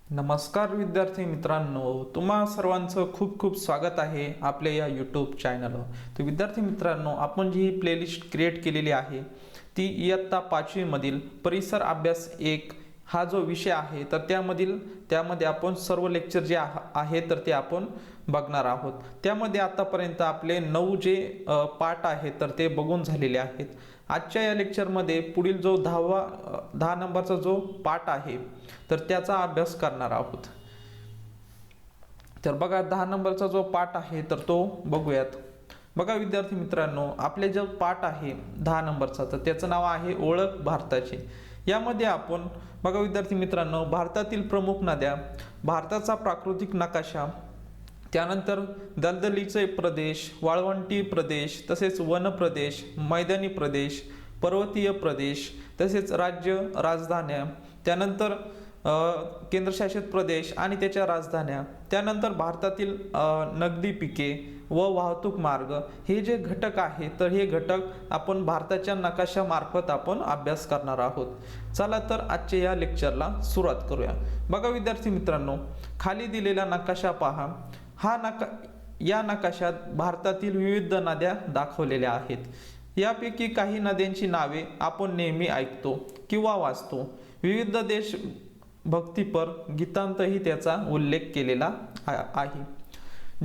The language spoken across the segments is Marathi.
नमस्कार विद्यार्थी मित्रांनो, तुम्हा सर्वांचं खूप खूप स्वागत आहे आपल्या या यूट्यूब चॅनलवर. तर विद्यार्थी मित्रांनो, आपण जी ही प्लेलिस्ट क्रिएट केलेली आहे ती इयत्ता 5वी मधील परिसर अभ्यास 1 हा जो विषय आहे तर त्यामध्ये आपण सर्व लेक्चर जे आहे तर ते आपण बघणार आहोत. त्यामध्ये आतापर्यंत आपले 9 जे पाठ आहेत तर ते बघून झालेले आहेत. आजच्या या लेक्चरमध्ये पुढील जो 10 नंबरचा जो पाठ आहे तर त्याचा अभ्यास करणार आहोत. तर बघा 10 नंबरचा जो पाठ आहे तर तो बघूयात. बघा विद्यार्थी मित्रांनो, आपले जो पाठ आहे 10 नंबरचा तर त्याचं नाव आहे ओळख भारताची. यामध्ये आपण बघा विद्यार्थी मित्रांनो, भारतातील प्रमुख नद्या, भारताचा प्राकृतिक नकाशा, त्यानंतर दलदलीचे प्रदेश, वाळवंटी प्रदेश, तसेच वन प्रदेश, मैदानी प्रदेश, पर्वतीय प्रदेश, तसेच राज्य राजधान्या, त्यानंतर केंद्रशासित प्रदेश आणि त्याच्या राजधान्या, त्यानंतर भारतातील नगदी पिके व वाहतूक मार्ग, हे जे घटक आहे तर हे घटक आपण भारताच्या नकाशामार्फत आपण अभ्यास करणार आहोत. चला तर आजच्या या लेक्चरला सुरुवात करूया. बघा विद्यार्थी मित्रांनो, खाली दिलेला नकाशा पहा. या नकाशात भारतातील विविध नद्या दाखवलेल्या आहेत. यापैकी काही नद्यांची नावे आपण नेहमी ऐकतो किंवा वाचतो. विविध देश भक्तीपर गीतांतही त्याचा उल्लेख केलेला आहे.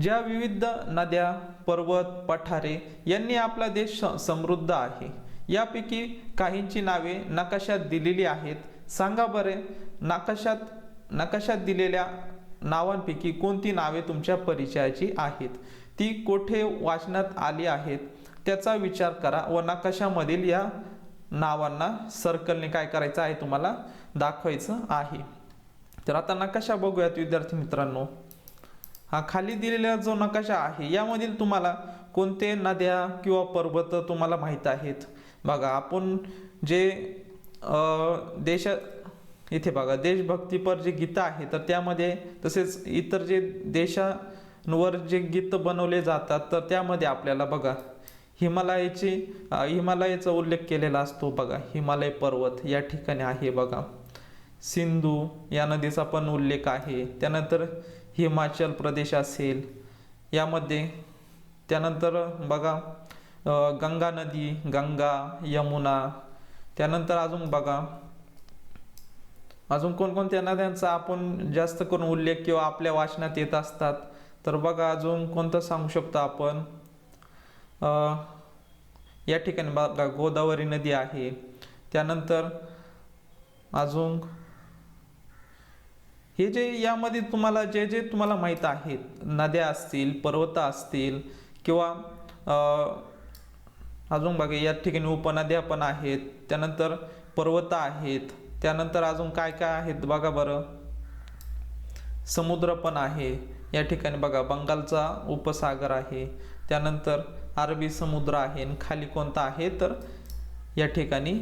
ज्या विविध नद्या, पर्वत, पठारे यांनी आपला देश समृद्ध आहे. यापैकी काहींची नावे नकाशात दिलेली आहेत. सांगा बरे, नकाशात दिलेल्या नावांपैकी कोणती नावे तुमच्या परिचयाची आहेत, ती कोठे वाचण्यात आली आहेत त्याचा विचार करा व नकाशामधील या नावांना सर्कलने काय करायचं आहे तुम्हाला दाखवायचं आहे. तर आता नकाशा बघूयात विद्यार्थी मित्रांनो. हा खाली दिलेला जो नकाशा आहे यामधील तुम्हाला कोणते नद्या किंवा पर्वत तुम्हाला माहीत आहेत. बघा आपण जे इथे बघा देशभक्तीपर जे गीत आहे तर त्यामध्ये, तसेच इतर जे देशांवर जे गीत बनवले जातात तर त्यामध्ये आपल्याला बघा हिमालयाचा उल्लेख केलेला असतो. बघा हिमालय पर्वत या ठिकाणी आहे. बघा सिंधू या नदीचा पण उल्लेख आहे. त्यानंतर हिमाचल प्रदेश असेल यामध्ये. त्यानंतर बघा गंगा नदी, गंगा, यमुना. त्यानंतर अजून बघा अजून कोणकोणत्या नद्यांचा आपण जास्त करून उल्लेख किंवा आपल्या वाचनात येत असतात. तर बघा अजून कोणतं सांगू शकतो आपण. या ठिकाणी बघा गोदावरी नदी आहे. त्यानंतर अजून हे जे यामध्ये तुम्हाला जे तुम्हाला माहीत आहेत, नद्या असतील, पर्वत असतील किंवा अजून बघा या ठिकाणी उपनद्या पण आहेत, त्यानंतर पर्वत आहेत, त्यानंतर अजून काय काय आहेत बघा बरं, समुद्र पण आहे. या ठिकाणी बघा बंगालचा उपसागर आहे, त्यानंतर अरबी समुद्र आहे आणि खाली कोणता आहे तर या ठिकाणी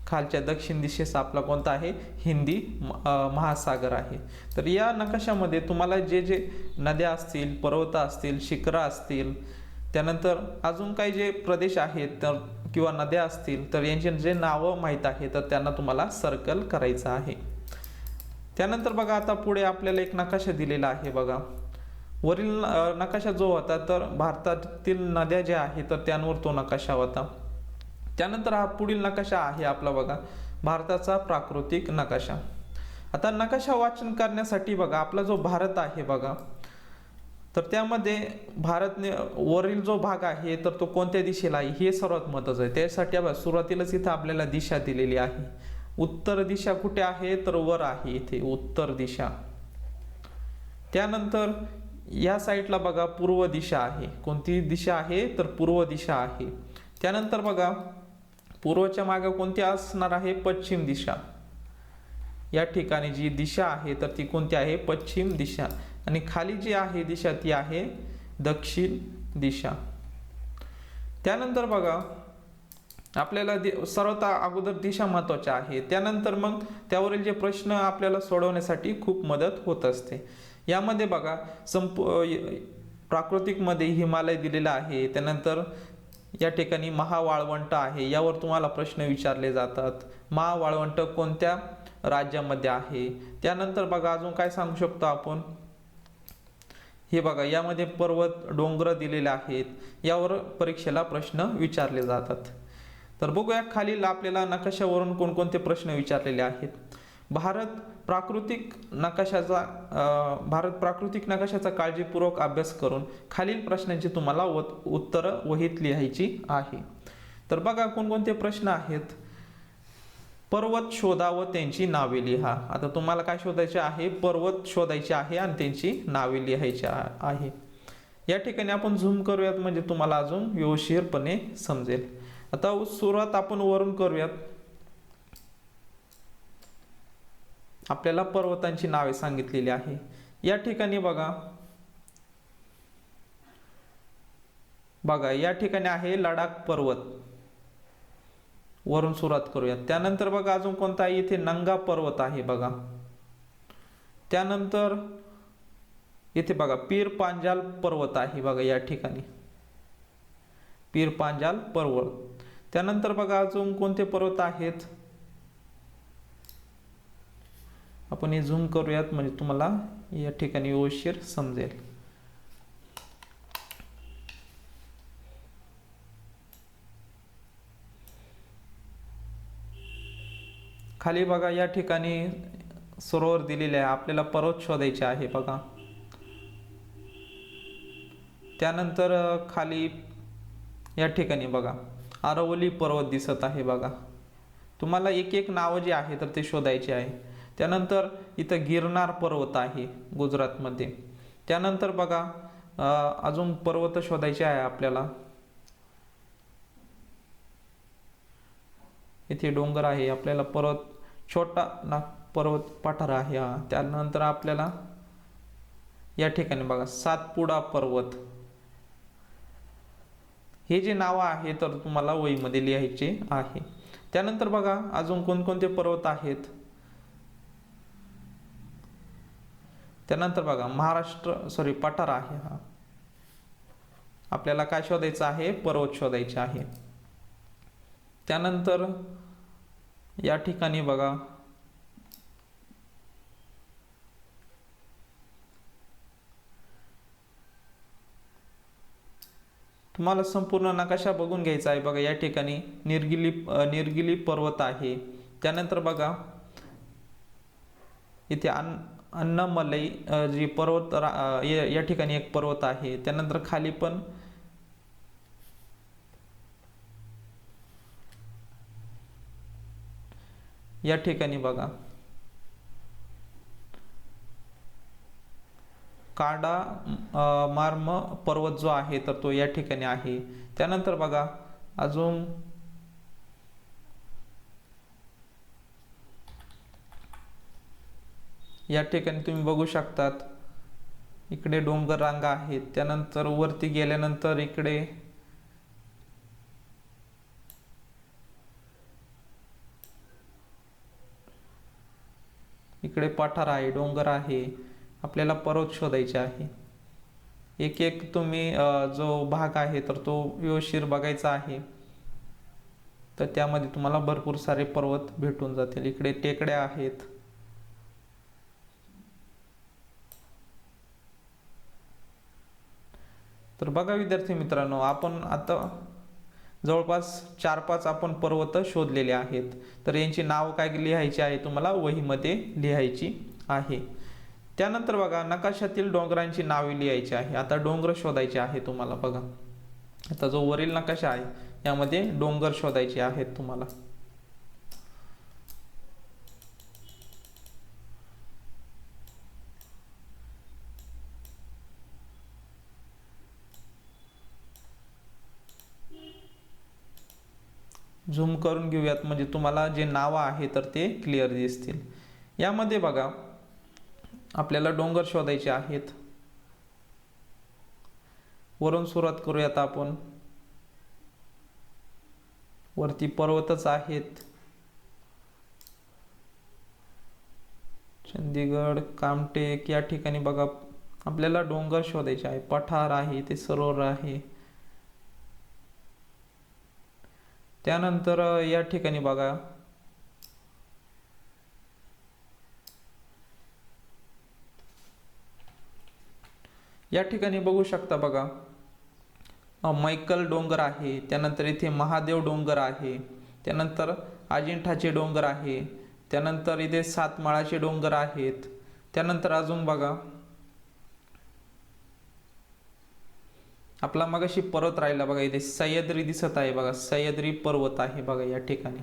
खालच्या दक्षिण दिशेस आपला कोणता आहे, हिंदी महासागर आहे. तर या नकाशामध्ये तुम्हाला जे नद्या असतील, पर्वत असतील, शिखरं असतील, त्यानंतर अजून काही जे प्रदेश आहेत तर किंवा नद्या असतील तर यांचे जे नावं माहीत आहे तर त्यांना तुम्हाला सर्कल करायचं आहे. त्यानंतर बघा आता पुढे आपल्याला एक नकाशा दिलेला आहे. बघा वरील नकाशा जो होता तर भारतातील नद्या ज्या आहेत तर त्यांवर तो नकाशा होता. त्यानंतर हा पुढील नकाशा आहे आपला बघा भारताचा प्राकृतिक नकाशा. आता नकाशा वाचन करण्यासाठी बघा आपला जो भारत आहे बघा, तर त्यामध्ये भारतने वरील जो भाग आहे तर तो कोणत्या दिशेला आहे हे सर्वात महत्त्वाचं आहे. त्यासाठी सुरुवातीलाच इथं आपल्याला दिशा दिलेली आहे. उत्तर दिशा कुठे आहे तर वर आहे इथे उत्तर दिशा. त्यानंतर या साईडला बघा पूर्व दिशा आहे. कोणती दिशा आहे तर पूर्व दिशा आहे. त्यानंतर बघा पूर्वच्या मागे कोणती असणार आहे, पश्चिम दिशा. या ठिकाणी जी दिशा आहे तर ती कोणती आहे, पश्चिम दिशा. आणि खाली जी आहे दिशा ती आहे दक्षिण दिशा. त्यानंतर बघा आपल्याला सर्वात अगोदर दिशा महत्त्वाच्या आहे. त्यानंतर मग त्यावरील जे प्रश्न आपल्याला सोडवण्यासाठी खूप मदत होत असते. यामध्ये बघा प्राकृतिकमध्ये हिमालय दिलेला आहे. त्यानंतर या ठिकाणी महावाळवंट आहे, यावर तुम्हाला प्रश्न विचारले जातात. महावाळवंट कोणत्या राज्यामध्ये आहे. त्यानंतर बघा अजून काय सांगू शकतो आपण, हे बघा यामध्ये पर्वत डोंगर दिलेले आहेत, यावर परीक्षेला प्रश्न विचारले जातात. तर बघूया खालील आपल्याला नकाशावरून कोणकोणते प्रश्न विचारलेले आहेत. भारत प्राकृतिक नकाशाचा काळजीपूर्वक अभ्यास करून खालील प्रश्नांची तुम्हाला उत्तरं वहीत लिहायची आहे. तर बघा कोणकोणते प्रश्न आहेत. पर्वत शोधा व त्यांची नावे लिहा. आता तुम्हाला काय शोधायचे आहे, पर्वत शोधायचे आहे आणि त्यांची नावे लिहायची आहे. या ठिकाणी आपण झूम करूयात म्हणजे तुम्हाला अजून व्यवस्थितपणे समजेल. आता सुरुवात आपण वरून करूयात. आपल्याला पर्वतांची नावे सांगितलेली आहे. या ठिकाणी बघा या ठिकाणी आहे लडाख पर्वत, वरून सुरुवात करूयात. त्यानंतर बघा अजून कोणता आहे, इथे नंगा पर्वत आहे बघा. त्यानंतर इथे बघा पीर पांजाल पर्वत आहे बघा, या ठिकाणी पीर पांजाल पर्वत. त्यानंतर बघा अजून कोणते पर्वत आहेत, आपण हे झूम करूयात म्हणजे तुम्हाला या ठिकाणी व्यवस्थित समजेल. खाली बघा या ठिकाणी सरोवर दिलेले आहे, आपल्याला पर्वत शोधायचे आहे बघा. त्यानंतर खाली या ठिकाणी बघा आरवली पर्वत दिसत आहे बघा. तुम्हाला एक एक नाव जे आहे तर ते शोधायचे आहे. त्यानंतर इथं गिरनार पर्वत आहे गुजरातमध्ये. त्यानंतर बघा अजून पर्वत शोधायचे आहे आपल्याला. इथे डोंगर आहे, आपल्याला छोटा पर्वत पठार आहे हा. त्यानंतर आपल्याला या ठिकाणी बघा सातपुडा पर्वत, हे जे नाव आहे तर तुम्हाला वहीमध्ये लिहायचे आहे. त्यानंतर बघा अजून कोणकोणते पर्वत आहेत. त्यानंतर बघा पठार आहे हा. आपल्याला काय शोधायचं आहे, पर्वत शोधायचे आहे. त्यानंतर या ठिकाणी बघा तुम्हाला संपूर्ण नकाशा बघून घ्यायचा आहे बघा. या ठिकाणी निर्गिली पर्वत आहे. त्यानंतर बघा इथे अन्नमलई जी पर्वत या ठिकाणी एक पर्वत आहे. त्यानंतर खाली पण या ठिकाणी बघा काडा मार्म पर्वत जो आहे तर तो या ठिकाणी आहे. त्यानंतर बघा अजून या ठिकाणी तुम्ही बघू शकतात इकडे डोंगर रांगा आहेत. त्यानंतर वरती गेल्यानंतर इकडे पठार आहे, डोंगर आहे. आपल्याला पर्वत शोधायचे आहे. एक एक तुम्ही जो भाग आहे तर तो व्यवस्थित बघायचा आहे. तर त्यामध्ये तुम्हाला भरपूर सारे पर्वत भेटून जातील. इकडे टेकड्या आहेत. तर बघा विद्यार्थी मित्रांनो, आपण आता जवळपास 4-5 आपण पर्वत शोधलेले आहेत. तर यांची नाव काय लिहायची आहे, तुम्हाला वहीमध्ये लिहायची आहे. त्यानंतर बघा नकाशातील डोंगरांची नावे लिहायची आहे. आता डोंगर शोधायचे आहे तुम्हाला बघा. आता जो वरील नकाशा आहे यामध्ये डोंगर शोधायचे आहेत तुम्हाला. झूम करून घेऊयात म्हणजे तुम्हाला जे नाव आहे तर ते क्लिअर दिसतील. यामध्ये बघा आपल्याला डोंगर शोधायचे आहेत. वरून सुरुवात करूयात आपण. वरती पर्वतच आहेत. चंदीगड, कामटेक या ठिकाणी बघा आपल्याला डोंगर शोधायचे आहे. पठार आहे, ते सरोवर आहे. त्यानंतर या ठिकाणी बघा या ठिकाणी बघू शकता बघा, मैकल डोंगर आहे, त्यानंतर इथे महादेव डोंगर आहे, त्यानंतर अजिंठाचे डोंगर आहे, त्यानंतर इथे सातमाळाचे डोंगर आहेत, त्यानंतर अजून बघा आपला मगाशी पर्वत राहिला बघा, इथे सह्याद्री दिसत आहे बघा, सह्याद्री पर्वत आहे बघा या ठिकाणी,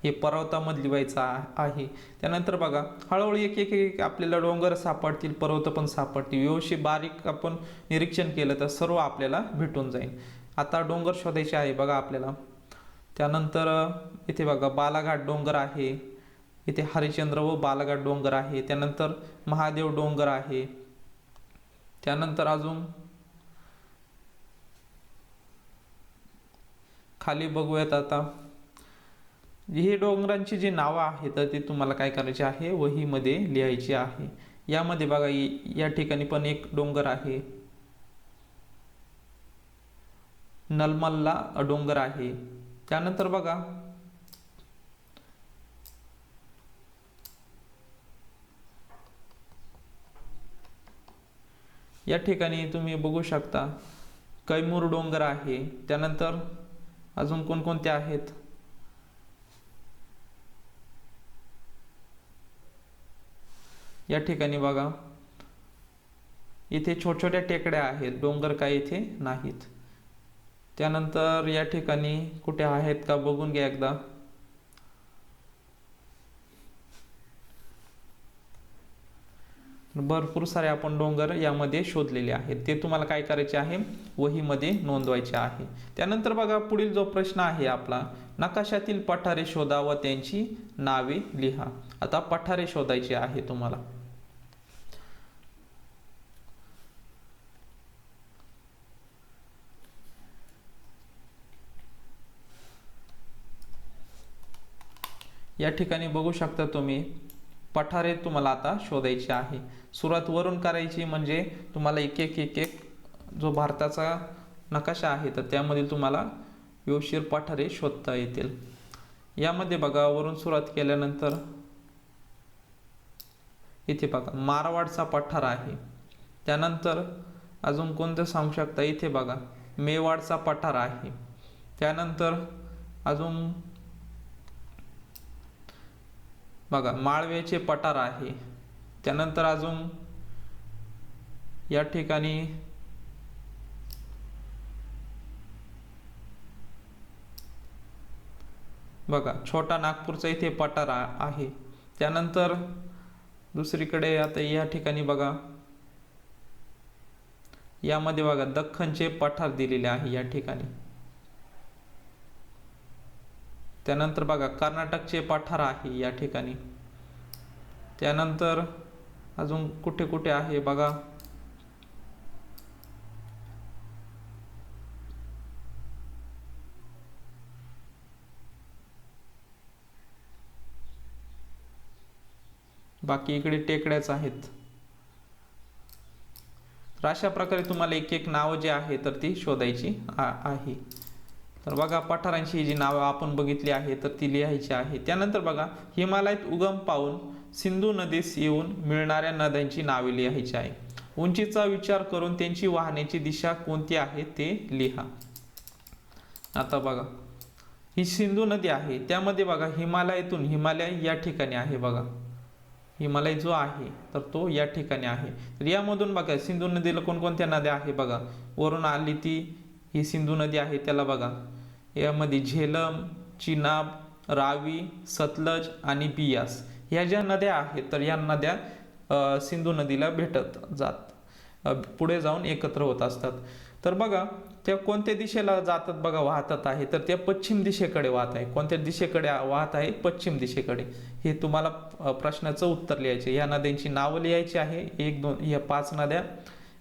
हे पर्वतामधली व्हायचं आहे. त्यानंतर बघा हळूहळू एक एक एक आपल्याला डोंगर सापडतील, पर्वत पण सापडतील. व्यवस्थित बारीक आपण निरीक्षण केलं तर सर्व आपल्याला भेटून जाईल. आता डोंगर शोधायचे आहे बघा आपल्याला. त्यानंतर इथे बघा बालाघाट डोंगर आहे, इथे हरिश्चंद्र व बालाघाट डोंगर आहे, त्यानंतर महादेव डोंगर आहे, त्यानंतर अजून खाली बघूयात. आता ही डोंगरांची जी नावं आहेत तर ती तुम्हाला काय करायची आहे, वहीमध्ये लिहायची आहे. यामध्ये बघा या ठिकाणी पण एक डोंगर आहे, नलमल्ला डोंगर आहे. त्यानंतर बघा या ठिकाणी तुम्ही बघू शकता कैमूर डोंगर आहे. त्यानंतर अजून कोणकोणते आहेत, या ठिकाणी बघा इथे छोट्या टेकड्या आहेत, डोंगर काय इथे नाहीत. त्यानंतर या ठिकाणी कुठे आहेत का बघून घ्या एकदा. भरपूर सारे आपण डोंगर यामध्ये शोधलेले आहेत, ते तुम्हाला काय करायचे आहे, वहीमध्ये नोंदवायचे आहे. त्यानंतर बघा पुढील जो प्रश्न आहे आपला, नकाशातील पठारे शोधा व त्यांची नावे लिहा. आता पठारे शोधायचे आहे तुम्हाला. या ठिकाणी बघू शकता तुम्ही, पठारे तुम्हाला आता शोधायची आहे. सुरुवात वरून करायची, म्हणजे तुम्हाला एक एक जो भारताचा नकाशा आहे तर त्यामधील तुम्हाला व्यवस्थित पठारे शोधता येतील. यामध्ये बघा वरून सुरुवात केल्यानंतर इथे बघा मारवाडचा पठार आहे. त्यानंतर अजून कोणतं सांगू शकता, इथे बघा मेवाडचा पठार आहे. त्यानंतर अजून बघा माळव्याचे पठार आहे. त्यानंतर अजून या ठिकाणी बघा छोटा नागपूरचा इथे पठार आहे. त्यानंतर दुसरीकडे आता या ठिकाणी बघा, यामध्ये बघा दख्खनचे पठार दिलेले आहे या ठिकाणी. त्यानंतर बघा कर्नाटकचे पठार आहे या ठिकाणी. त्यानंतर अजून कुठे कुठे आहे बघा, बाकी इकडे टेकड्याच आहेत. तर अशा प्रकारे तुम्हाला एक एक नाव जे आहे तर ती शोधायची आहे. तर बघा पठारांची जी नावं आपण बघितली आहे तर ती लिहायची आहे. त्यानंतर बघा हिमालयात उगम पावून सिंधू नदीस येऊन मिळणाऱ्या नद्यांची नावे लिहायची आहे. उंचीचा विचार करून त्यांची वाहण्याची दिशा कोणती आहे ते लिहा. आता बघा ही सिंधू नदी आहे, त्यामध्ये बघा हिमालयातून, हिमालय या ठिकाणी आहे बघा, हिमालय जो आहे तर तो या ठिकाणी आहे. तर यामधून बघा सिंधू नदीला कोणकोणत्या नद्या आहे बघा, वरून आली ती ही सिंधू नदी आहे, त्याला बघा यामध्ये झेलम, चिनाब, रावी, सतलज आणि बियास ह्या ज्या नद्या आहेत तर या नद्या सिंधू नदीला भेटत पुढे जाऊन एकत्र होत असतात. तर बघा त्या कोणत्या दिशेला जातात बघा, वाहतात आहे तर त्या पश्चिम दिशेकडे वाहत आहे. कोणत्या दिशेकडे वाहत आहे, पश्चिम दिशेकडे. हे तुम्हाला प्रश्नाचं उत्तर लिहायचे. या नद्यांची नावं लिहायची आहे, 1 2 या 5 नद्या,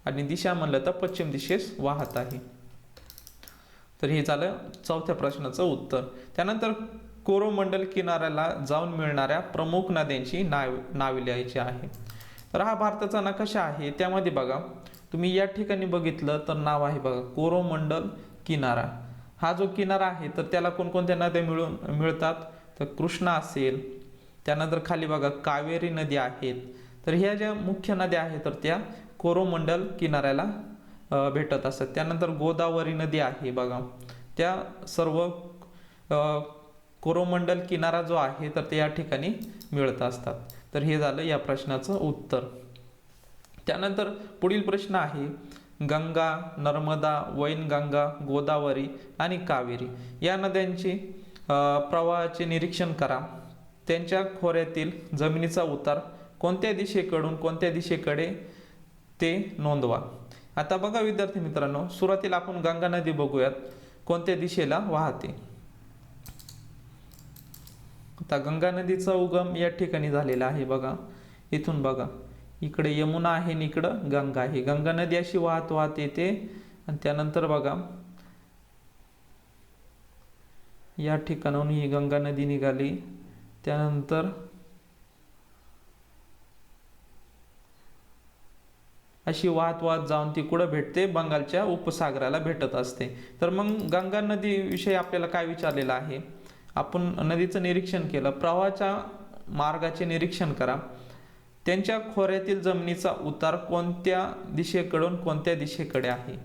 आणि दिशा म्हणलं तर पश्चिम दिशेस वाहत आहे. तर हे झालं चौथ्या प्रश्नाचं उत्तर. त्यानंतर कोरोमंडल किनाऱ्याला जाऊन मिळणाऱ्या प्रमुख नद्यांची नावे लिहायची आहे. तर हा भारताचा नकाशा आहे, त्यामध्ये बघा तुम्ही या ठिकाणी बघितलं तर नाव आहे बघा कोरोमंडल किनारा. हा जो किनारा आहे तर त्याला कोणकोणत्या नद्या मिळतात, तर कृष्णा असेल, त्यानंतर खाली बघा कावेरी नदी आहेत. तर ह्या ज्या मुख्य नद्या आहेत तर त्या कोरोमंडल किनाऱ्याला भेटत असतात. त्यानंतर गोदावरी नदी आहे बघा, त्या सर्व कोरोमंडल किनारा जो आहे तर ते या ठिकाणी मिळत असतात. तर हे झालं या प्रश्नाचं उत्तर. त्यानंतर पुढील प्रश्न आहे, गंगा, नर्मदा, वैनगंगा, गोदावरी आणि कावेरी या नद्यांची प्रवाहाचे निरीक्षण करा. त्यांच्या खोऱ्यातील जमिनीचा उतार कोणत्या दिशेकडून कोणत्या दिशेकडे ते नोंदवा. आता बघा विद्यार्थी मित्रांनो, सुरुवातीला आपण गंगा नदी बघूयात कोणत्या दिशेला वाहते. आता गंगा नदीचा उगम या ठिकाणी झालेला आहे बघा. इथून बघा, इकडे यमुना आहे आणि इकडं गंगा आहे. गंगा नदी अशी वाहत वाहत येते आणि त्यानंतर बघा या ठिकाणाहून ही गंगा नदी निघाली. त्यानंतर अशी वाहत वाहत जाऊन ती कुठं भेटते, बंगालच्या उपसागराला भेटत असते. तर मग गंगा नदी विषयी आपल्याला काय विचारलेलं आहे, आपण नदीचं निरीक्षण केलं, प्रवाहाच्या मार्गाचे निरीक्षण करा. त्यांच्या खोऱ्यातील जमिनीचा उतार कोणत्या दिशेकडून कोणत्या दिशेकडे आहे.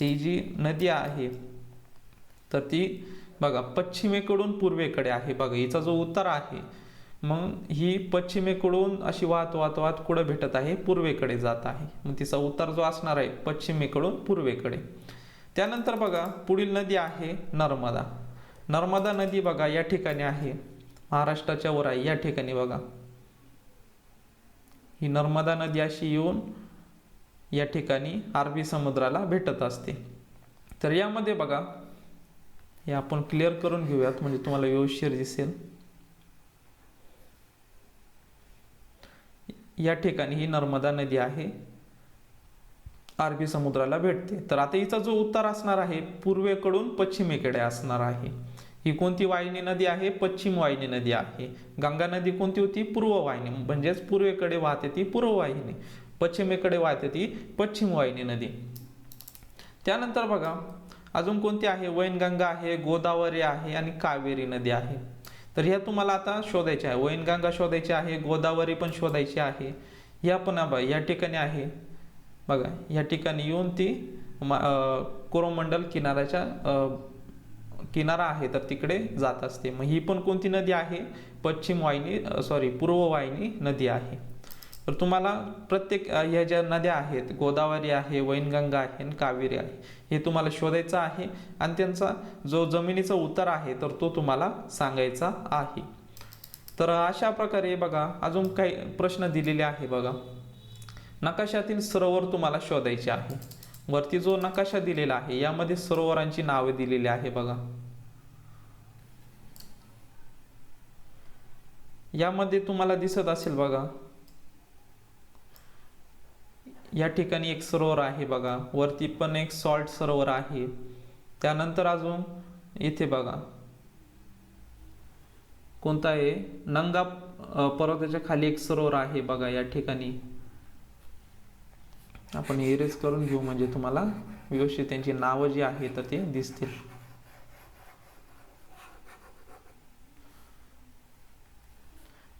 ती जी नदी आहे तर ती बघा पश्चिमेकडून पूर्वेकडे आहे. बघा हिचा जो उतार आहे, मग ही पश्चिमेकडून अशी वाहत वाहत वाहत कुठं भेटत आहे, पूर्वेकडे जात आहे. मग तिचा उतार जो असणार आहे पश्चिमेकडून पूर्वेकडे. त्यानंतर बघा पुढील नदी आहे नर्मदा. नर्मदा नदी बघा या ठिकाणी आहे, महाराष्ट्राच्या वर आहे या ठिकाणी बघा. ही नर्मदा नदी अशी येऊन या ठिकाणी अरबी समुद्राला भेटत असते. तर यामध्ये बघा हे आपण क्लिअर करून घेऊयात म्हणजे तुम्हाला व्यवस्थित दिसेल. या ठिकाणी ही नर्मदा नदी आहे, अरबी समुद्राला भेटते. तर आता हिचा जो उतार असणार आहे पूर्वेकडून पश्चिमेकडे असणार आहे. ही कोणती वाहिनी नदी आहे, पश्चिम वाहिनी नदी आहे. गंगा नदी कोणती होती, पूर्व वाहिनी, म्हणजेच पूर्वेकडे वाहते ती पूर्व वाहिनी, पश्चिमेकडे वाहते ती पश्चिम वाहिनी नदी. त्यानंतर बघा अजून कोणती आहे, वैनगंगा आहे, गोदावरी आहे आणि कावेरी नदी आहे. तर ह्या तुम्हाला आता शोधायच्या आहे. वैनगंगा शोधायची आहे, गोदावरी पण शोधायची आहे. ह्या पण या ठिकाणी आहे बघा, या ठिकाणी येऊन ती कोरोमंडल किनाऱ्याच्या किनारा आहे तर तिकडे जात असते. मग ही पण कोणती नदी आहे, पूर्व वाहिनी नदी आहे. तर तुम्हाला प्रत्येक ह्या ज्या नद्या आहेत, गोदावरी आहे, वैनगंगा आहे आणि कावेरी आहे, हे तुम्हाला शोधायचं आहे आणि त्यांचा जो जमिनीचा उतार आहे तर तो तुम्हाला सांगायचा आहे. तर अशा प्रकारे बघा अजून काही प्रश्न दिलेले आहे बघा. नकाशातील सरोवर तुम्हाला शोधायचे आहे. वरती जो नकाशा दिलेला आहे यामध्ये सरोवरांची नावे दिलेली आहे बघा. यामध्ये तुम्हाला दिसत असेल बघा, या ठिकाणी एक सरोवर आहे बघा, वरती पण एक सॉल्ट सरोवर आहे. त्यानंतर अजून इथे बघा कोणता आहे, नंगा पर्वताच्या खाली एक सरोवर आहे बघा. या ठिकाणी आपण इरेज करून घेऊ म्हणजे तुम्हाला व्यवस्थित त्यांची नावं जी आहे तर ते दिसतील.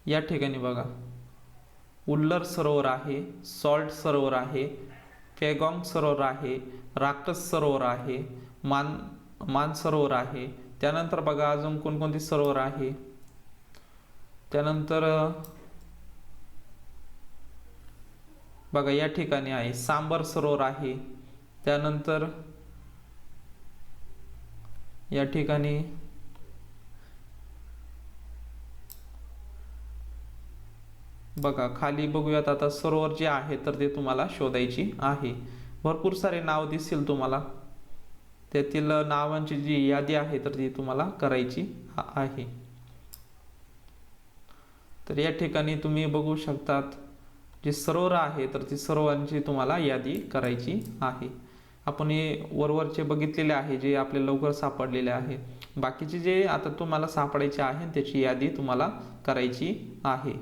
या ठिकाणी बघा उल्लर सरोवर आहे, सॉल्ट सरोवर आहे, पेगॉंग सरोवर आहे, राक्षस सरोवर आहे, मान सरोवर आहे. त्यानंतर बघा अजून कोणकोणती सरोवर आहे. त्यानंतर बघा या ठिकाणी आहे सांबर सरोवर आहे. त्यानंतर या ठिकाणी बघा खाली बघूयात आता सरोवर जे आहे तर ते तुम्हाला शोधायची आहे. भरपूर सारे नाव दिसतील तुम्हाला, त्यातील नावांची जी यादी आहे तर ती तुम्हाला करायची आहे. तर या ठिकाणी तुम्ही बघू शकतात जे सरोवर आहे तर ती सर्वांची तुम्हाला यादी करायची आहे. आपण हे वरवरचे बघितलेले आहे जे आपले लवकर सापडलेले आहे. बाकीचे जे आता तुम्हाला सापडायचे आहे त्याची यादी तुम्हाला करायची आहे.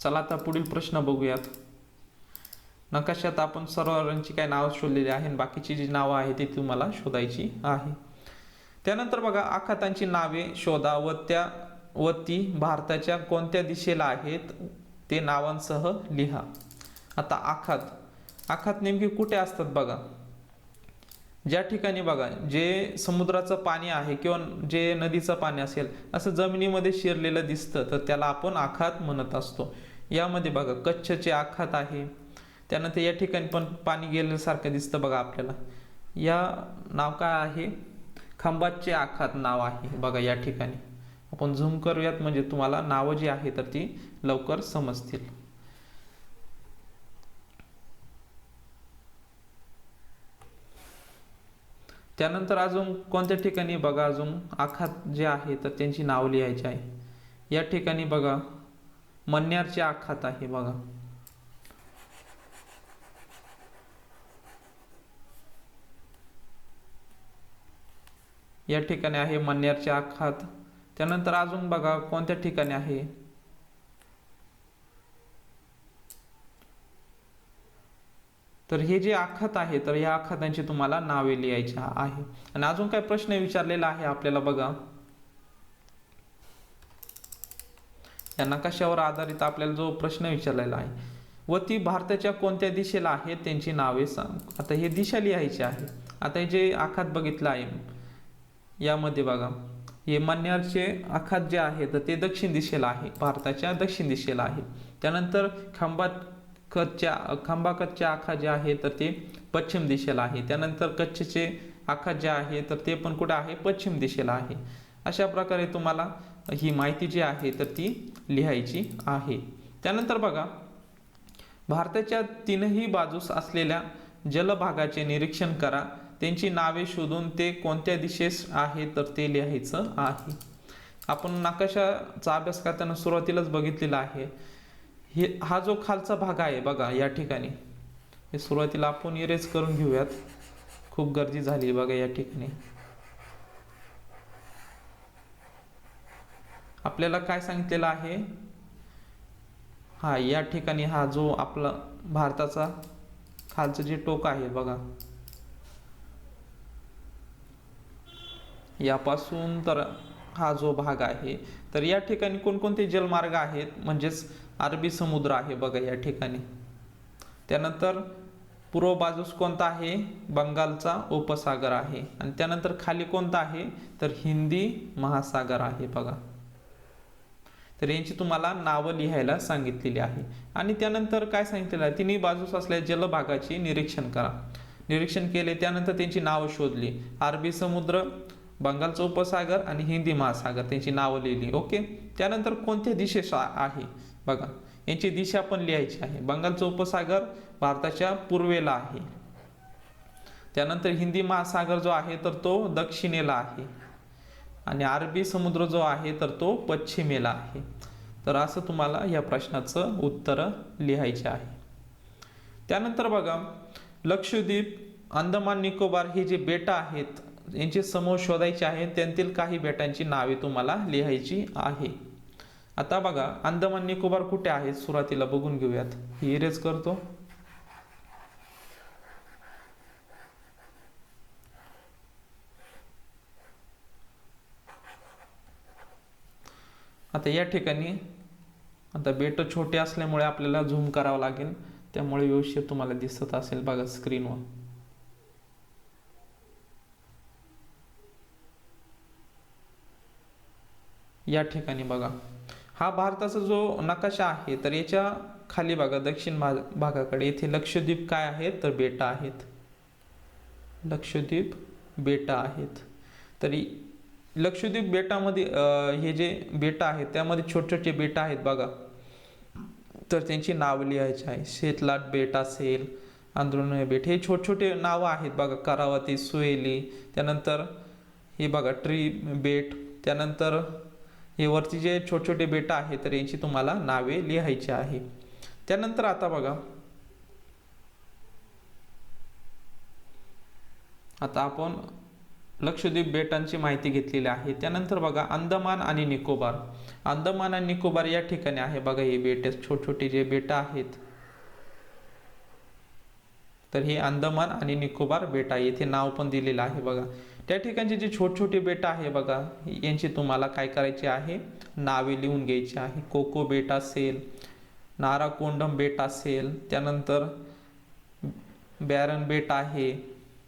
चला आता पुढील प्रश्न बघूयात. नकाशात आपण सरोवरांची काय नाव शोधलेली आहे आणि बाकीची जी नावं आहेत ती तुम्हाला शोधायची आहे. त्यानंतर बघा आखातांची नावे शोधा व ती भारताच्या कोणत्या दिशेला आहेत ते नावांसह लिहा. आता आखात आखात नेमके कुठे असतात बघा, ज्या ठिकाणी बघा जे समुद्राचं पाणी आहे किंवा जे नदीचं पाणी असेल असं जमिनीमध्ये शिरलेलं दिसतं, तर त्याला आपण आखात म्हणत असतो. यामध्ये बघा कच्छचे आखात आहे, त्यानंतर या ठिकाणी पण पाणी गेल्यासारखं दिसतं बघा आपल्याला. या नाव काय आहे, खंबातचे आखात नाव आहे बघा. या ठिकाणी आपण झूम करूयात म्हणजे तुम्हाला नावं जी आहे तर ती लवकर समजतील. त्यानंतर अजून कोणत्या ठिकाणी बघा अजून आखात जे आहे तर त्यांची नाव लिहायची आहे. या ठिकाणी बघा मन्यारचे आखात आहे बघा. या ठिकाणी आहे मन्यारचे आखात. त्यानंतर अजून बघा कोणत्या ठिकाणी आहे, तर हे जे आखात आहे तर या आखातांची तुम्हाला नावे लिहायची आहे. आणि अजून काय प्रश्न विचारलेला आहे आपल्याला बघा, या नकाशावर आधारित आपल्याला जो प्रश्न विचारलेला आहे, व ती भारताच्या कोणत्या दिशेला आहेत त्यांची नावे सांग. आता हे दिशा लिहायची आहे. आता हे जे आखात बघितलं आहे यामध्ये बघा हे मन्यारचे आखात जे आहे तर ते दक्षिण दिशेला आहे, भारताच्या दक्षिण दिशेला आहे. त्यानंतर खंबातचे आखात जे आहे तर ते पश्चिम दिशेला आहे. त्यानंतर कच्छचे आखात जे आहे तर ते पण कुठे आहे, पश्चिम दिशेला आहे. अशा प्रकारे तुम्हाला ही माहिती जी आहे तर ती लिहायची आहे. त्यानंतर बघा भारताच्या तीनही बाजूस असलेल्या जलभागाचे निरीक्षण करा, त्यांची नावे शोधून ते कोणत्या दिशेस आहे तर ते लिहायचं आहे. आपण नकाशाचा अभ्यास करताना सुरुवातीलाच बघितलेला आहे. हा जो खालचा भाग आहे बघा या ठिकाणी, हे सुरुवातीला आपण इरेज करून घेऊयात, खूप गर्दी झाली बघा. या ठिकाणी आपल्याला काय सांगितलेलं आहे, हा या ठिकाणी हा जो आपला भारताचा खालचं जे टोक आहे बघा, यापासून तर हा जो भाग आहे तर या ठिकाणी कोणकोणते जलमार्ग आहेत, म्हणजेच अरबी समुद्र आहे बघा या ठिकाणी. त्यानंतर पूर्व बाजूस कोणता आहे, बंगालचा उपसागर आहे. आणि त्यानंतर खाली कोणता आहे तर हिंदी महासागर आहे बघा. तर यांची तुम्हाला नावं लिहायला सांगितलेली आहे. आणि त्यानंतर काय सांगितलेलं आहे, तिन्ही बाजूस असलेल्या जलभागाचे निरीक्षण करा. निरीक्षण केले त्यानंतर त्यांची नावं शोधली, अरबी समुद्र, बंगालचा उपसागर आणि हिंदी महासागर, त्यांची नावं लिहिली. ओके. त्यानंतर कोणत्या दिशेस आहे बघा, यांची दिशा पण लिहायची आहे. बंगालचा उपसागर भारताच्या पूर्वेला आहे. त्यानंतर हिंदी महासागर जो आहे तर तो दक्षिणेला आहे. आणि अरबी समुद्र जो आहे तर तो पश्चिमेला आहे. तर असं तुम्हाला या प्रश्नाचं उत्तर लिहायचे आहे. त्यानंतर बघा लक्षद्वीप, अंदमान निकोबार हे जे बेटा आहेत यांचे समूह शोधायचे आहेत, त्यांतील काही बेटांची नावे तुम्हाला लिहायची आहे. आता बघा अंदमान निकोबार कुठे आहेत सुरुवातीला बघून घेऊयात. ही इरेज करतो. आता या ठिकाणी आता बेट छोटे असल्यामुळे आपल्याला झूम करावं लागेल, त्यामुळे व्यवस्थित तुम्हाला दिसत असेल बघा स्क्रीनवर. या ठिकाणी बघा हा भारताचा जो नकाशा आहे तर याच्या खाली बघा दक्षिण भागाकडे इथे लक्षद्वीप काय आहेत तर बेटा आहेत. लक्षद्वीप बेटा आहेत. तरी लक्षद्वीप बेटामध्ये हे जे बेटा आहेत त्यामध्ये छोटे छोटे बेटा आहेत बघा, तर त्यांची नाव लिहायची आहे. शेतलाट बेट असेल, आंद्रोने बेट, हे छोटे छोटे नावं आहेत बघा. करावती, सुएली, त्यानंतर हे बघा ट्री बेट, त्यानंतर हे वरती जे छोटे छोटे बेट आहेत तर यांची तुम्हाला नावे लिहायची आहे. त्यानंतर आता बघा आता आपण लक्षद्वीप बेटांची माहिती घेतलेली आहे. त्यानंतर बघा अंदमान आणि निकोबार. अंदमान आणि निकोबार या ठिकाणी आहे बघा. हे बेट छोटे छोटे जे बेट आहेत तर हे अंदमान आणि निकोबार बेट आहे. येथे नाव पण दिलेलं आहे बघा. त्या ठिकाणचे जे छोटे छोटे बेट आहे बघा, यांची तुम्हाला काय करायचे आहे, नावे लिहून घ्यायची आहे. कोको बेट असेल, नाराकोंडम बेट असेल, त्यानंतर बॅरन बेट आहे,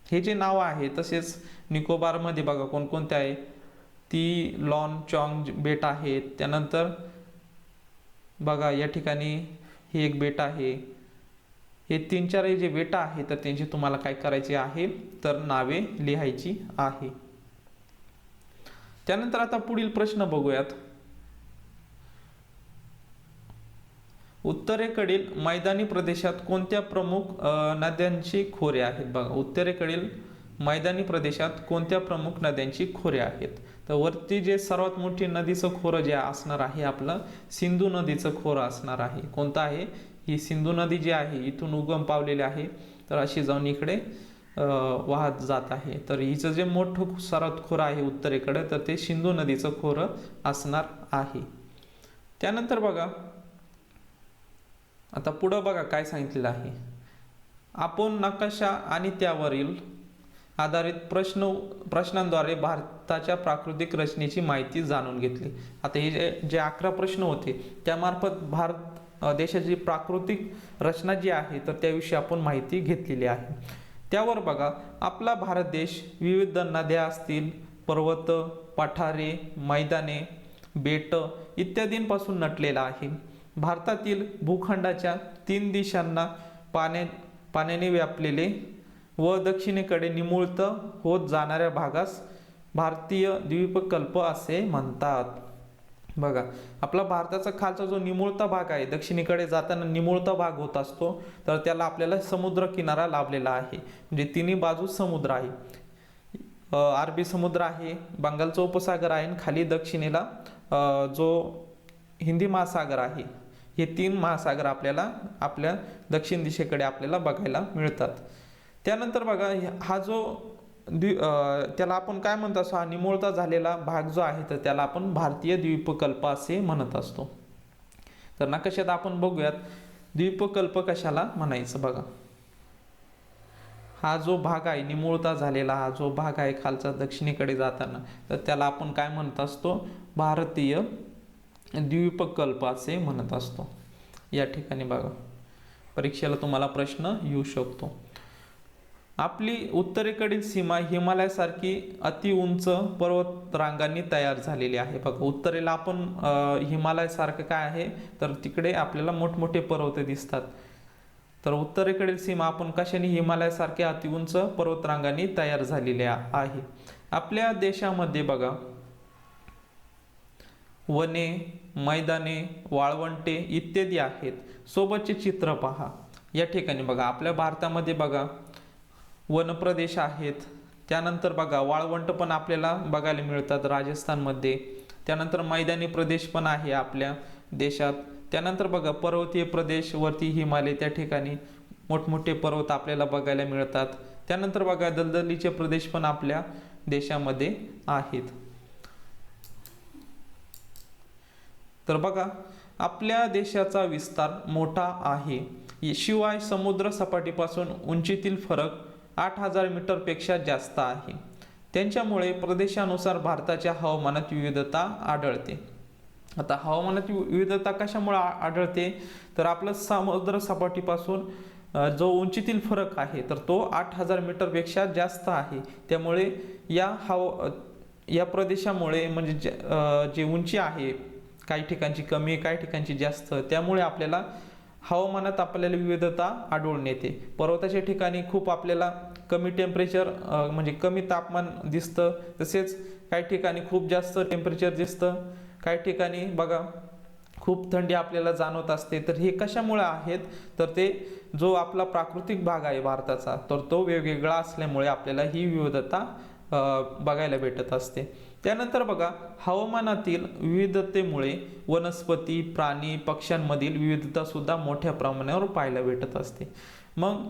हे जे नाव आहे. तसेच निकोबारमध्ये बघा कोणकोणते आहे, ती लॉन चॉंग बेट आहे. त्यानंतर बघा या ठिकाणी हे एक बेट आहे. हे 3-4 जे बेट आहे तर त्यांची तुम्हाला काय करायची आहे तर नावे लिहायची आहे. त्यानंतर आता पुढील प्रश्न बघूयात. उत्तरेकडील मैदानी प्रदेशात कोणत्या प्रमुख नद्यांची खोरे आहेत? बघा उत्तरेकडील मैदानी प्रदेशात कोणत्या प्रमुख नद्यांची खोरे आहेत? तर वरती जे सर्वात मोठी नदीचं खोरं जे असणार आहे आपलं सिंधू नदीचं खोरं असणार आहे. कोणतं आहे? ही सिंधू नदी जी आहे इथून उगम पावलेली आहे, तर अशी जाऊन इकडे वाहत जात आहे. तर हिचं जे मोठं सर्वात खोरं आहे उत्तरेकडे तर ते सिंधू नदीचं खोरं असणार आहे. त्यानंतर बघा आता पुढं बघा काय सांगितलेलं आहे. आपण नकाशा आणि त्यावरील आधारित प्रश्नांद्वारे भारताच्या प्राकृतिक रचनेची माहिती जाणून घेतली. आता हे जे 11 प्रश्न होते त्यामार्फत भारत देशाची प्राकृतिक रचना जी आहे तर त्याविषयी आपण माहिती घेतलेली आहे. त्यावर बघा आपला भारत देश विविध नद्या असतील, पर्वत, पठारे, मैदाने, बेट इत्यादींपासून नटलेला आहे. भारतातील भूखंडाच्या 3 दिशांना पाण्याने व्यापलेले व दक्षिणेकडे निमुळत होत जाणाऱ्या भागास भारतीय द्वीपकल्प असे म्हणतात. बघा आपला भारताचा खालचा जो निमुळता भाग आहे, दक्षिणेकडे जाताना निमुळता भाग होत असतो, तर त्याला आपल्याला समुद्र किनारा लाभलेला आहे. म्हणजे तिन्ही बाजू समुद्र आहे. अरबी समुद्र आहे, बंगालचा उपसागर आहे आणि खाली दक्षिणेला जो हिंदी महासागर आहे. हे 3 महासागर आपल्याला आपल्या दक्षिण दिशेकडे आपल्याला बघायला मिळतात. त्यानंतर बघा हा जो त्याला आपण काय म्हणतो असतो, हा निमुळता झालेला भाग जो आहे तर त्याला आपण भारतीय द्वीपकल्प असे म्हणत असतो. तर नकाशात आपण बघूयात द्वीपकल्प कशाला म्हणायचं. बघा हा जो भाग आहे निमुळता झालेला, हा जो भाग आहे खालचा दक्षिणेकडे जाताना, तर त्याला आपण काय म्हणत असतो, भारतीय द्वीपकल्प असे म्हणत असतो. या ठिकाणी बघा परीक्षेला तुम्हाला प्रश्न येऊ शकतो. आपली उत्तरेकडील सीमा हिमालयासारखी अति उंच पर्वत रांगांनी तयार झालेली आहे. बघा उत्तरेला आपण हिमालयासारखं काय आहे तर तिकडे आपल्याला मोठमोठे पर्वत दिसतात. तर उत्तरेकडील सीमा आपण कशाने हिमालयासारख्या अति उंच पर्वतरांगांनी तयार झालेली आहे. आपल्या देशामध्ये बघा वने, मैदाने, वाळवंटे इत्यादी आहेत. सोबतचे चित्र पहा. या ठिकाणी बघा आपल्या भारतामध्ये बघा वनप्रदेश आहेत. त्यानंतर बघा वाळवंट पण आपल्याला बघायला मिळतात राजस्थानमध्ये. त्यानंतर मैदानी प्रदेश पण आहे आपल्या देशात. त्यानंतर बघा पर्वतीय प्रदेश वरती हिमालय त्या ठिकाणी मोठमोठे पर्वत आपल्याला बघायला मिळतात. त्यानंतर बघा दलदलीचे प्रदेश पण आपल्या देशामध्ये आहेत. तर बघा आपल्या देशाचा विस्तार मोठा आहे. शिवाय समुद्र सपाटीपासून उंचीतील फरक 8000 मीटरपेक्षा जास्त आहे. त्यांच्यामुळे प्रदेशानुसार भारताच्या हवामानात विविधता आढळते. आता हवामानात विविधता कशामुळे आढळते तर आपलं समुद्र सपाटीपासून जो उंचीतील फरक आहे तर तो 8000 मीटरपेक्षा जास्त आहे. त्यामुळे या प्रदेशामुळे म्हणजे जे उंची आहे काही ठिकाणची कमी काही ठिकाणची जास्त, त्यामुळे आपल्याला हवामानात आपल्याला विविधता आढळून येते. पर्वताच्या ठिकाणी खूप आपल्याला कमी टेम्परेचर म्हणजे कमी तापमान दिसतं, तसेच काही ठिकाणी खूप जास्त टेम्परेचर दिसतं, काही ठिकाणी बघा खूप थंडी आपल्याला जाणवत असते. तर हे कशामुळे आहेत तर ते जो आपला प्राकृतिक भाग आहे भारताचा तर तो वेगवेगळा असल्यामुळे आपल्याला ही विविधता बघायला भेटत असते. त्यानंतर बघा हवामानातील विविधतेमुळे वनस्पती, प्राणी, पक्ष्यांमधील विविधता सुद्धा मोठ्या प्रमाणावर पाहायला भेटत असते. मग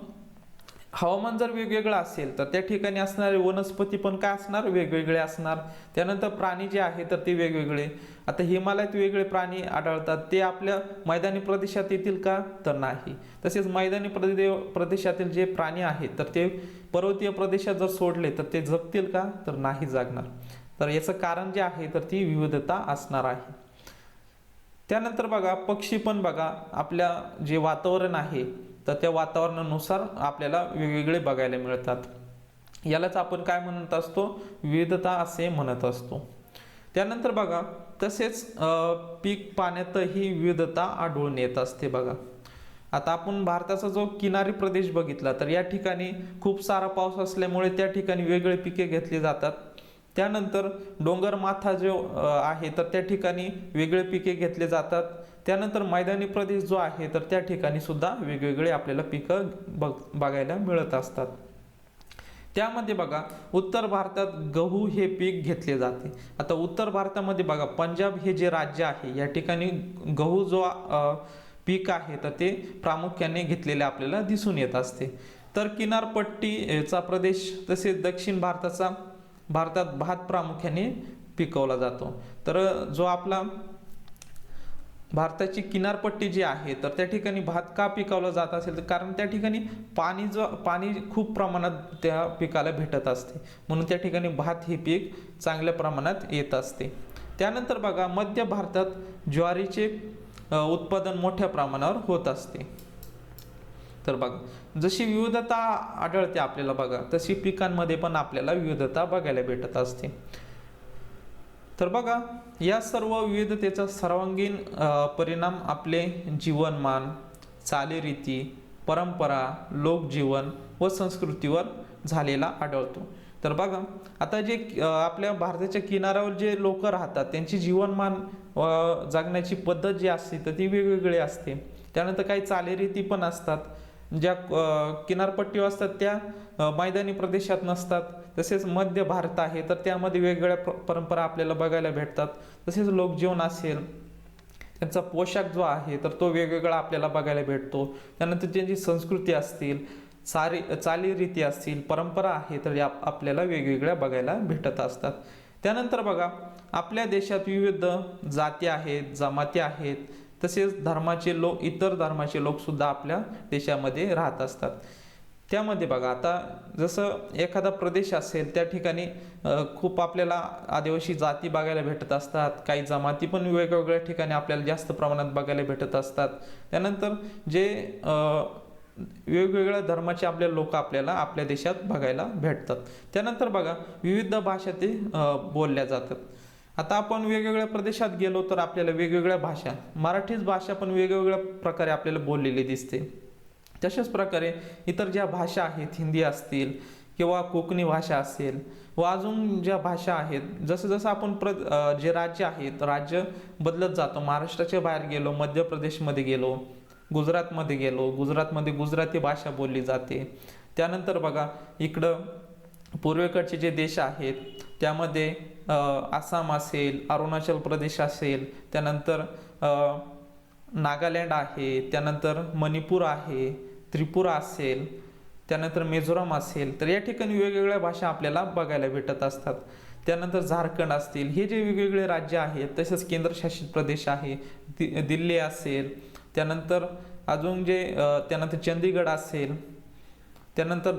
हवामान जर वेगवेगळं असेल तर त्या ठिकाणी असणारे वनस्पती पण काय असणार वेगवेगळे असणार. त्यानंतर प्राणी जे आहे तर ते वेगवेगळे. आता हिमालयात वेगळे प्राणी आढळतात, ते आपल्या मैदानी प्रदेशात येतील का तर नाही. तसेच मैदानी प्रदेशातील जे प्राणी आहेत तर ते पर्वतीय प्रदेशात जर सोडले तर ते जगतील का तर नाही जगणार. तर याचं कारण जे आहे तर ती विविधता असणार आहे. त्यानंतर बघा पक्षी पण बघा आपल्या जे वातावरण आहे तर त्या वातावरणानुसार आपल्याला वेगवेगळे बघायला मिळतात. यालाच आपण काय म्हणत असतो, विविधता असे म्हणत असतो. त्यानंतर बघा तसेच पीक पाण्यातही विविधता आढळून येत असते बघा. आता आपण भारताचा जो किनारी प्रदेश बघितला तर या ठिकाणी खूप सारा पाऊस असल्यामुळे त्या ठिकाणी वेगळे पिके घेतली जातात. त्यानंतर डोंगर माथा जो आहे तर त्या ठिकाणी वेगळे पिके घेतले जातात. त्यानंतर मैदानी प्रदेश जो आहे तर त्या ठिकाणी सुद्धा वेगवेगळे आपल्याला पिकं बघायला मिळत असतात. त्यामध्ये बघा उत्तर भारतात गहू हे पीक घेतले जाते. आता उत्तर भारतामध्ये बघा पंजाब हे जे राज्य आहे या ठिकाणी गहू जो पीक आहे तर ते प्रामुख्याने घेतलेले आपल्याला दिसून येत असते. तर किनारपट्टीचा प्रदेश तसेच दक्षिण भारतात भात प्रामुख्याने पिकवला जातो. तर जो आपला भारताची किनारपट्टी जी आहे तर त्या ठिकाणी भात का पिकवला जात असेल तर कारण त्या ठिकाणी पाणी खूप प्रमाणात त्या पिकाला भेटत असते, म्हणून त्या ठिकाणी भात हे पीक चांगल्या प्रमाणात येत असते. त्यानंतर बघा मध्य भारतात ज्वारीचे उत्पादन मोठ्या प्रमाणावर होत असते. तर बघा जशी विविधता आढळते आपल्याला बघा तशी पिकांमध्ये पण आपल्याला विविधता बघायला भेटत असते. तर बघा या सर्व विविधतेचा सर्वांगीण परिणाम आपले जीवनमान, चालीरीती, परंपरा, लोकजीवन व संस्कृतीवर झालेला आढळतो. तर बघा आता जे आपल्या भारताच्या किनाऱ्यावर जे लोक राहतात त्यांची जीवनमान जगण्याची पद्धत जी असते तर ती वेगवेगळी असते. त्यानंतर काही चालीरीती पण असतात ज्या किनारपट्टीवर असतात त्या मैदानी प्रदेशात नसतात. तसेच मध्य भारत आहे तर त्यामध्ये वेगवेगळ्या परंपरा आपल्याला बघायला भेटतात. तसेच लोकजीवन असेल, त्यांचा पोशाख जो आहे तर तो वेगवेगळा आपल्याला बघायला भेटतो. त्यानंतर त्यांची संस्कृती असतील, चालीरीती असतील, परंपरा आहे तर या आपल्याला वेगवेगळ्या बघायला भेटत असतात. त्यानंतर बघा आपल्या देशात विविध जाती आहेत, जमाती आहेत, तसेच इतर धर्माचे लोक सुद्धा आपल्या देशामध्ये राहत असतात. त्यामध्ये बघा आता जसं एखादा प्रदेश असेल त्या ठिकाणी खूप आपल्याला आदिवासी जाती बघायला भेटत असतात, काही जमाती पण वेगवेगळ्या ठिकाणी आपल्याला जास्त प्रमाणात बघायला भेटत असतात. त्यानंतर जे वेगवेगळ्या धर्माचे आपले लोक आपल्याला आपल्या देशात बघायला भेटतात. त्यानंतर बघा विविध भाषा ते बोलल्या जातात. आता आपण वेगवेगळ्या प्रदेशात गेलो तर आपल्याला वेगवेगळ्या भाषा, मराठीच भाषा पण वेगवेगळ्या प्रकारे आपल्याला बोललेली दिसते. तशाच प्रकारे इतर ज्या भाषा आहेत, हिंदी असतील किंवा कोकणी भाषा असेल व अजून ज्या भाषा आहेत, जसं जसं आपण जे राज्य आहेत राज्य बदलत जातो. महाराष्ट्राच्या बाहेर गेलो, मध्य प्रदेशमध्ये गेलो, गुजरातमध्ये गेलो, गुजरातमध्ये गुजराती भाषा बोलली जाते. त्यानंतर बघा इकडं पूर्वेकडचे जे देश आहेत त्यामध्ये आसाम असेल, अरुणाचल प्रदेश असेल, त्यानंतर नागालँड आहे, त्यानंतर मणिपूर आहे, त्रिपुरा असेल, त्यानंतर मिझोराम असेल, तर या ठिकाणी वेगवेगळ्या भाषा आपल्याला बघायला भेटत असतात. त्यानंतर झारखंड असतील, हे जे वेगवेगळे राज्य आहेत, तसेच केंद्रशासित प्रदेश आहे दिल्ली असेल, त्यानंतर अजून त्यानंतर चंदीगड असेल, त्यानंतर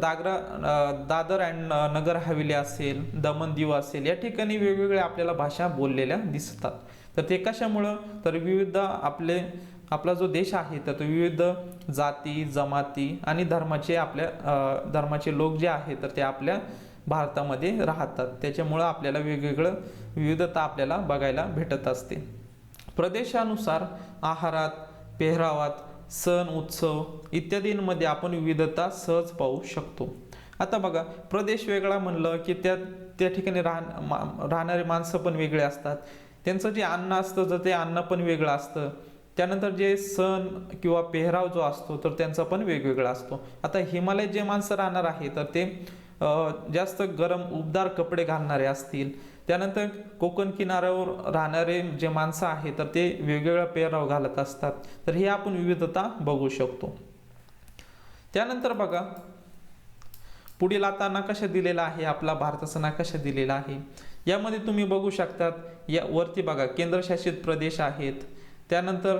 दादर अँड नगर हवेली असेल, दमन दीव असेल, या ठिकाणी वेगवेगळ्या आपल्याला भाषा बोललेल्या दिसतात. तर ते कशामुळं तर विविध आपला जो देश आहे तर तो विविध जाती, जमाती आणि धर्माचे लोक जे आहेत तर ते आपल्या भारतामध्ये राहतात. त्याच्यामुळं आपल्याला विविधता आपल्याला बघायला भेटत असते. प्रदेशानुसार आहारात, पेहरावात, सण, उत्सव इत्यादींमध्ये आपण विविधता सहज पाहू शकतो. आता बघा प्रदेश वेगळा म्हणलं की त्या ठिकाणी राहणारे माणसं पण वेगळे असतात. त्यांचं जे अन्न असतं तर ते अन्न पण वेगळं असतं. त्यानंतर जे सण किंवा पेहराव जो असतो तर त्यांचा पण वेगवेगळा असतो. आता हिमालयात जे माणसं राहणार आहे तर ते जास्त गरम उबदार कपडे घालणारे असतील. त्यानंतर कोकण किनाऱ्यावर राहणारे जे माणसं आहेत तर ते वेगवेगळा पेहराव घालत असतात. तर हे आपण विविधता बघू शकतो. त्यानंतर बघा पुढील आता नकाशा दिलेला आहे, आपला भारताचा नकाशा दिलेला आहे. यामध्ये तुम्ही बघू शकतात, या वरती बघा केंद्रशासित प्रदेश आहेत. त्यानंतर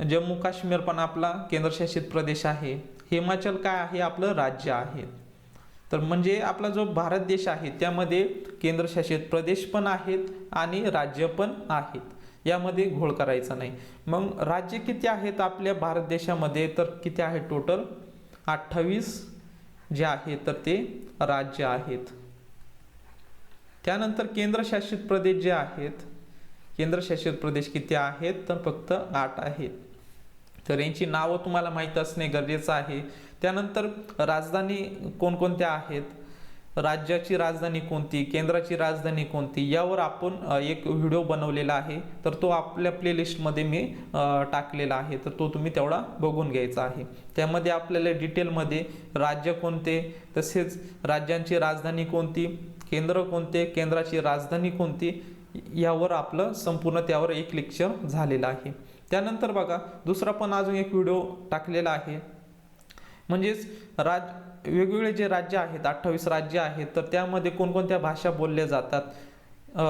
जम्मू काश्मीर पण आपला केंद्रशासित प्रदेश आहे. हिमाचल काय आहे, आपलं राज्य आहे. तर म्हणजे आपला जो भारत देश आहे त्यामध्ये केंद्रशासित प्रदेश पण आहेत आणि राज्य पण आहेत. यामध्ये घोळ करायचा नाही. मग राज्य किती आहेत आपल्या भारत देशामध्ये, तर किती आहेत टोटल 28 जे आहेत तर ते राज्य आहेत. त्यानंतर केंद्रशासित प्रदेश जे आहेत, केंद्रशासित प्रदेश किती आहेत तर फक्त 8 आहेत. तर यांची नावं तुम्हाला माहीत असणे गरजेचं आहे. त्यानंतर राजधानी कोणकोणत्या आहेत, राज्याची राजधानी कोणती, केंद्राची राजधानी कोणती, यावर आपण एक व्हिडिओ बनवलेला आहे. तर तो आपल्या प्लेलिस्टमध्ये मी टाकलेला आहे, तर तो तुम्ही तेवढा बघून घ्यायचा आहे. त्यामध्ये आपल्याला डिटेलमध्ये राज्य कोणते, तसेच राज्यांची राजधानी कोणती, केंद्र कोणते, केंद्राची राजधानी कोणती, यावर आपलं संपूर्ण त्यावर एक लेक्चर झालेलं आहे. त्यानंतर बघा दुसरा पण अजून एक व्हिडिओ टाकलेला आहे, म्हणजेच वेगवेगळे जे राज्य आहेत 28 राज्य आहेत तर त्यामध्ये कोणकोणत्या भाषा बोलल्या जातात,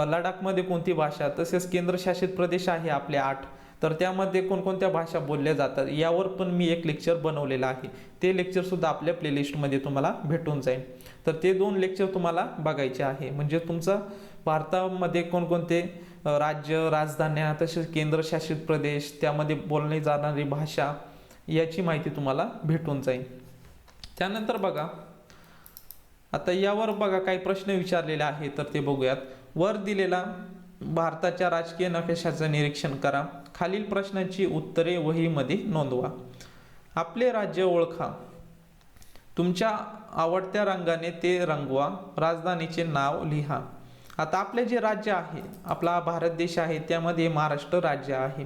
लडाखमध्ये कोणती भाषा, तसेच केंद्रशासित प्रदेश आहे आपले 8 तर त्यामध्ये कोणकोणत्या भाषा बोलल्या जातात, यावर पण मी एक लेक्चर बनवलेलं आहे. ते लेक्चर सुद्धा आपल्या प्लेलिस्टमध्ये तुम्हाला भेटून जाईल. तर ते 2 लेक्चर तुम्हाला बघायचे आहे. म्हणजे तुमचा भारतामध्ये कोणकोणते राज्य, राजधान्या, तसेच केंद्रशासित प्रदेश, त्यामध्ये बोलली जाणारी भाषा, याची माहिती तुम्हाला भेटून जाईल. त्यानंतर बघा आता यावर बघा काही प्रश्न विचारलेले आहेत तर ते बघूयात. वर दिलेला भारताच्या राजकीय नकाशाचं निरीक्षण करा. खालील प्रश्नांची उत्तरे वहीमध्ये नोंदवा. आपले राज्य ओळखा. तुमच्या आवडत्या रंगाने ते रंगवा. राजधानीचे नाव लिहा. आता आपले जे राज्य आहे, आपला भारत देश आहे, त्यामध्ये महाराष्ट्र राज्य आहे.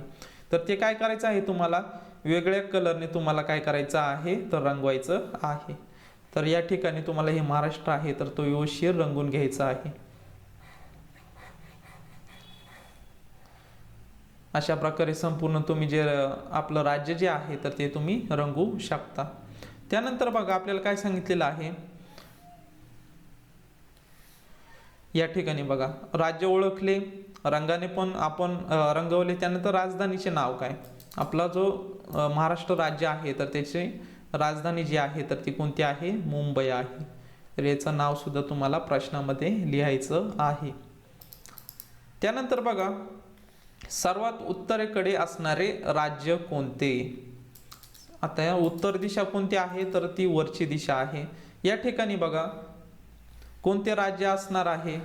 तर ते काय करायचं आहे, तुम्हाला वेगळ्या कलरने तुम्हाला काय करायचं आहे तर रंगवायचं आहे. तर या ठिकाणी तुम्हाला हे महाराष्ट्र आहे तर तो व्यवस्थित रंगून घ्यायचा आहे. अशा प्रकारे संपूर्ण तुम्ही जे आपलं राज्य जे आहे तर ते तुम्ही रंगवू शकता. त्यानंतर बघा आपल्याला काय सांगितलेलं आहे, या ठिकाणी बघा राज्य ओळखले, रंगाने पण आपण रंगवले. त्यानंतर राजधानीचे नाव काय, आपला जो महाराष्ट्र राज्य आहे तर त्याची राजधानी जी आहे तर ती कोणती आहे, मुंबई आहे. तर याचं नाव सुद्धा तुम्हाला प्रश्नामध्ये लिहायचं आहे. त्यानंतर बघा सर्वात उत्तरेकडे असणारे राज्य कोणते. आता या उत्तर दिशा कोणती आहे तर ती वरची दिशा आहे. या ठिकाणी बघा कोणते राज्य असणार आहे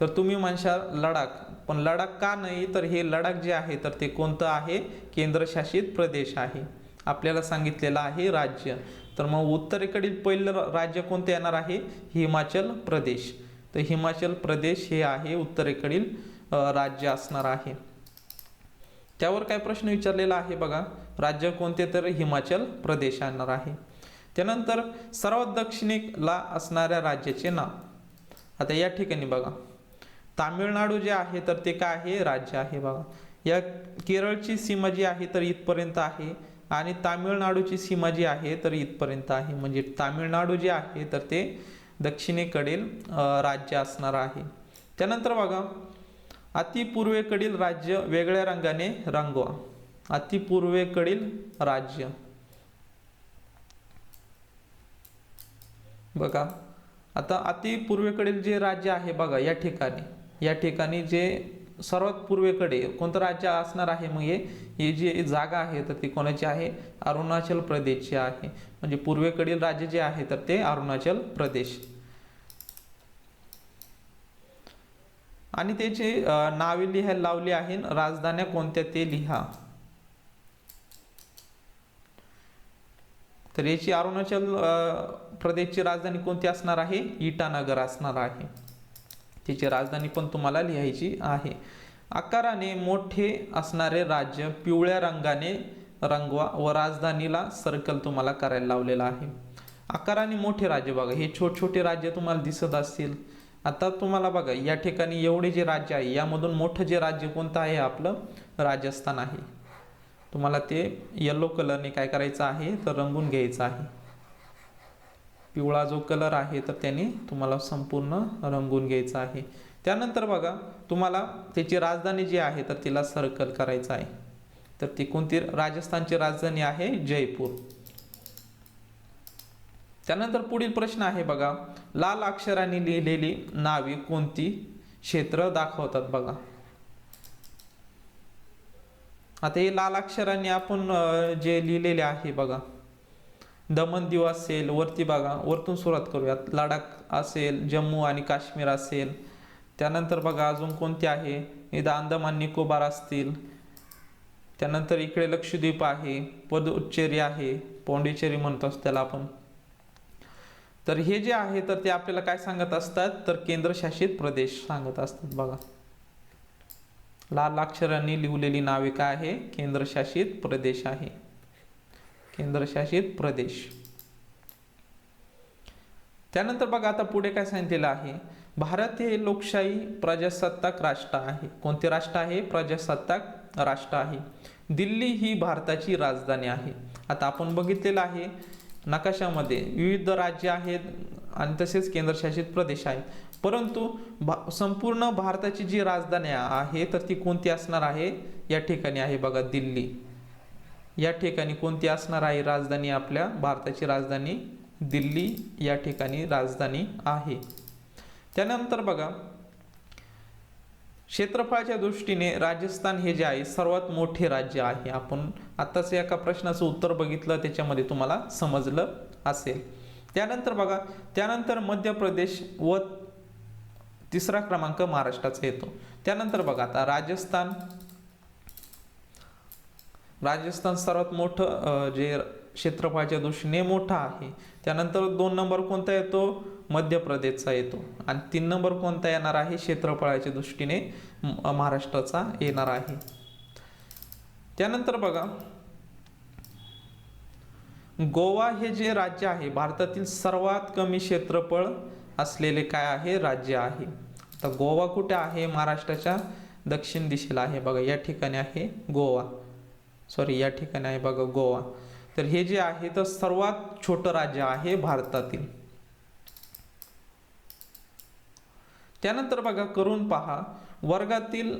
तर तुम्ही म्हणशाल लडाख, पण लडाख का नाही, तर हे लडाख जे आहे तर ते कोणतं आहे, केंद्रशासित प्रदेश आहे. आपल्याला सांगितलेलं आहे राज्य. तर मग उत्तरेकडील पहिलं राज्य कोणते येणार आहे, हिमाचल प्रदेश. तर हिमाचल प्रदेश हे आहे उत्तरेकडील राज्य असणार आहे. त्यावर काय प्रश्न विचारलेला आहे बघा, राज्य कोणते, तर हिमाचल प्रदेश येणार आहे. त्यानंतर सर्वात दक्षिणेला असणाऱ्या राज्याचे नाव. आता या ठिकाणी बघा तामिळनाडू जे आहे तर ते काय आहे, राज्य आहे. बघा या केरळची सीमा जी आहे तर इथपर्यंत आहे आणि तामिळनाडूची सीमा जी आहे तर इथपर्यंत आहे. म्हणजे तामिळनाडू जे आहे तर ते दक्षिणेकडील राज्य असणार आहे. त्यानंतर बघा अतिपूर्वेकडील राज्य वेगळ्या रंगाने रंगवा. अतिपूर्वेकडील राज्य बघा, आता अतिपूर्वेकडील जे राज्य आहे बघा या ठिकाणी जे सर्वात पूर्वेकडे कोणतं राज्य असणार आहे, मग हे जी जागा आहे तर ती कोणाची आहे, अरुणाचल प्रदेशची आहे. म्हणजे पूर्वेकडील राज्य जे आहे तर ते अरुणाचल प्रदेश. आणि त्याची नावे लिहायला लावली आहे, राजधान्या कोणत्या ते लिहा. तर याची अरुणाचल प्रदेशची राजधानी कोणती असणार आहे, इटानगर असणार आहे. तिची राजधानी पण तुम्हाला लिहायची आहे. आकाराने मोठे असणारे राज्य पिवळ्या रंगाने रंगवा व राजधानीला सर्कल तुम्हाला करायला लावलेला आहे. आकाराने मोठे राज्य बघा, हे छोटे राज्य तुम्हाला दिसत असतील. आता तुम्हाला बघा या ठिकाणी एवढे जे राज्य आहे यामधून मोठं जे राज्य कोणतं आहे, आपलं राजस्थान आहे. तुम्हाला ते येलो कलरने काय करायचं आहे तर रंगून घ्यायचं आहे. पिवळा जो कलर आहे तर त्याने तुम्हाला संपूर्ण रंगून घ्यायचं आहे. त्यानंतर बघा तुम्हाला त्याची राजधानी जी आहे तर तिला सर्कल करायचं आहे. तर ती कोणती, राजस्थानची राजधानी आहे जयपूर. त्यानंतर पुढील प्रश्न आहे बघा, लाल अक्षरांनी लिहिलेली नावे कोणती क्षेत्र दाखवतात. बघा आता हे लाल अक्षरांनी आपण जे लिहिलेले आहे बघा, दमन दीव असेल, वरती बघा, वरतून सुरुवात करूयात, लडाख असेल, जम्मू आणि काश्मीर असेल, त्यानंतर बघा अजून कोणते आहे, इथं अंदमान निकोबार असतील, त्यानंतर इकडे लक्षद्वीप आहे, पुदुच्चेरी आहे, पॉंडिचेरी म्हणतो त्याला आपण. तर हे जे आहे तर ते आपल्याला काय सांगत असतात, तर केंद्रशासित प्रदेश सांगत असतात बघा. लाल अक्षरांनी लिहिलेली नावे काय आहे, केंद्रशासित प्रदेश आहे, केंद्रशासित प्रदेश. त्यानंतर बघा आता पुढे काय सांगितलेलं आहे, भारत हे लोकशाही प्रजासत्ताक राष्ट्र आहे. कोणते राष्ट्र आहे, प्रजासत्ताक राष्ट्र आहे. दिल्ली ही भारताची राजधानी आहे. आता आपण बघितलेलं आहे नकाशामध्ये विविध राज्य आहेत आणि तसेच केंद्रशासित प्रदेश आहेत, परंतु संपूर्ण भारताची जी राजधानी आहे तर ती कोणती असणार आहे, या ठिकाणी आहे बघा दिल्ली. या ठिकाणी कोणती असणार आहे राजधानी, आपल्या भारताची राजधानी दिल्ली या ठिकाणी राजधानी आहे. त्यानंतर बघा क्षेत्रफळाच्या दृष्टीने राजस्थान हे जे आहे सर्वात मोठे राज्य आहे. आपण आताच एका प्रश्नाचं उत्तर बघितलं, त्याच्यामध्ये तुम्हाला समजलं असेल. त्यानंतर बघा, त्यानंतर मध्य प्रदेश व तिसरा क्रमांक महाराष्ट्राचा येतो. त्यानंतर बघा आता राजस्थान सर्वात मोठं जे क्षेत्रफळाच्या दृष्टीने मोठा आहे. त्यानंतर 2 नंबर कोणता येतो, मध्य प्रदेशचा येतो, आणि 3 नंबर कोणता येणार आहे क्षेत्रफळाच्या दृष्टीने, महाराष्ट्राचा येणार आहे. त्यानंतर बघा गोवा हे जे राज्य आहे भारतातील सर्वात कमी क्षेत्रफळ असलेले काय आहे, राज्य आहे. आता गोवा कुठे आहे, महाराष्ट्राच्या दक्षिण दिशेला आहे बघा, या ठिकाणी आहे गोवा, या ठिकाणी आहे बघा गोवा. तर हे जे आहे तर सर्वात छोटं राज्य आहे भारतातील. त्यानंतर बघा करून पहा, वर्गातील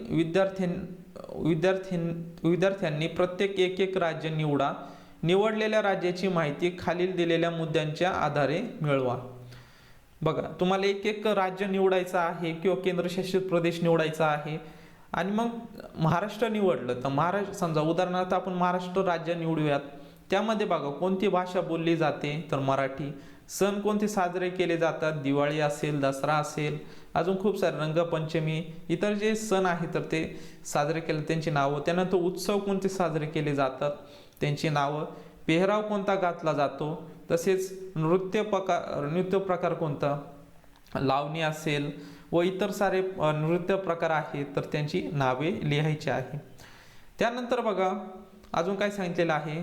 विद्यार्थ्यांनी प्रत्येक एक राज्य निवडा. निवडलेल्या राज्याची माहिती खालील दिलेल्या मुद्द्यांच्या आधारे मिळवा. बघा तुम्हाला एक राज्य निवडायचं आहे किंवा केंद्रशासित प्रदेश निवडायचा आहे, आणि मग महाराष्ट्र निवडलं तर समजा उदाहरणार्थ आपण महाराष्ट्र राज्य निवडूयात. त्यामध्ये बघा कोणती भाषा बोलली जाते, तर मराठी. सण कोणते साजरे केले जातात, दिवाळी असेल, दसरा असेल, अजून खूप सारे रंगपंचमी, इतर जे सण आहेत तर ते साजरे केले त्यांची नावं. त्यानंतर उत्सव कोणते साजरे केले जातात त्यांची नावं. पेहराव कोणता घातला जातो, तसेच नृत्य प्रकार कोणता, लावणी असेल व इतर सारे नृत्य प्रकार आहेत तर त्यांची नावे लिहायची आहे. त्यानंतर बघा अजून काय सांगितलेलं आहे,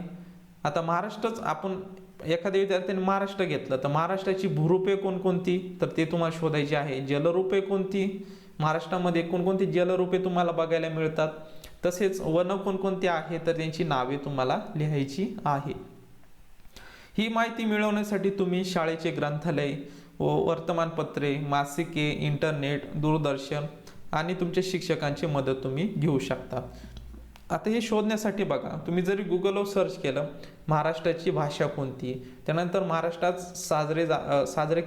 आता महाराष्ट्रच आपण एखाद्या विद्यार्थ्याने महाराष्ट्र घेतलं तर महाराष्ट्राची भूरूपे कोणकोणती, तर ते तुम्हाला शोधायची आहे. जलरूपे कोणती, महाराष्ट्रामध्ये कोणकोणती जलरूपे तुम्हाला बघायला मिळतात, तसेच वन कोणकोणती आहे तर त्यांची नावे तुम्हाला लिहायची आहे. ही माहिती मिळवण्यासाठी तुम्ही शाळेचे ग्रंथालय व वर्तमानपत्रे, मासिके, इंटरनेट, दूरदर्शन आणि तुमच्या शिक्षकांची मदत तुम्ही घेऊ शकता. आता हे शोधण्यासाठी बघा तुम्ही जरी गुगलवर सर्च केलं महाराष्ट्राची भाषा कोणती, त्यानंतर महाराष्ट्रात साजरे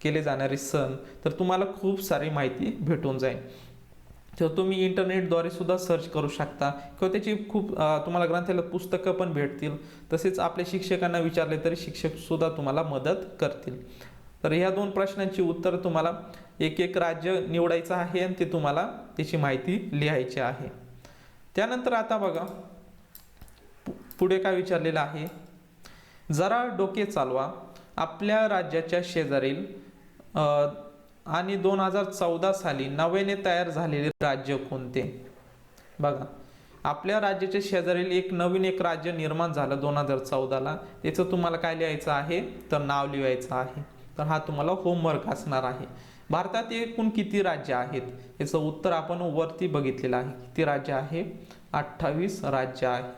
केले जाणारे सण, तर तुम्हाला खूप सारी माहिती भेटून जाईल. तर तुम्ही इंटरनेटद्वारे सुद्धा सर्च करू शकता किंवा त्याची खूप तुम्हाला ग्रंथालयात पुस्तकं पण भेटतील. तसेच आपल्या शिक्षकांना विचारले तरी शिक्षक सुद्धा तुम्हाला मदत करतील. तर ह्या 2 प्रश्नांची उत्तर तुम्हाला एक राज्य निवडायचं आहे आणि ते तुम्हाला त्याची माहिती लिहायची आहे. त्यानंतर आता बघा पुढे काय विचारलेलं आहे, जरा डोके चालवा, आपल्या राज्याच्या शेजारील आणि 2014 साली नव्याने तयार झालेले राज्य कोणते. बघा आपल्या राज्याच्या शेजारील नवीन राज्य निर्माण झालं 2014ला, त्याचं तुम्हाला काय लिहायचं आहे, तर नाव लिहायचं आहे. तर हा तुम्हाला होमवर्क असणार आहे. भारतात एकूण किती राज्य आहेत, याचं उत्तर आपण वरती बघितलेलं आहे. किती राज्य आहे, 28 राज्य आहेत.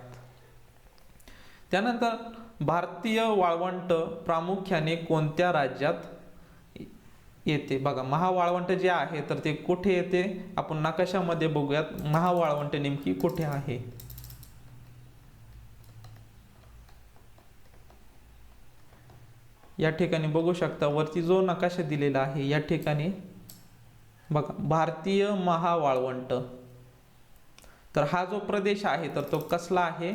त्यानंतर भारतीय वाळवंट प्रामुख्याने कोणत्या राज्यात येते. बघा महावाळवंट जे आहे तर ते कुठे येते, आपण नकाशामध्ये बघूयात महावाळवंट नेमकी कुठे आहे. या ठिकाणी बघू शकता वरती जो नकाशा दिलेला आहे, या ठिकाणी बघा भारतीय महावाळवंट. तर हा जो प्रदेश आहे तर तो कसला आहे,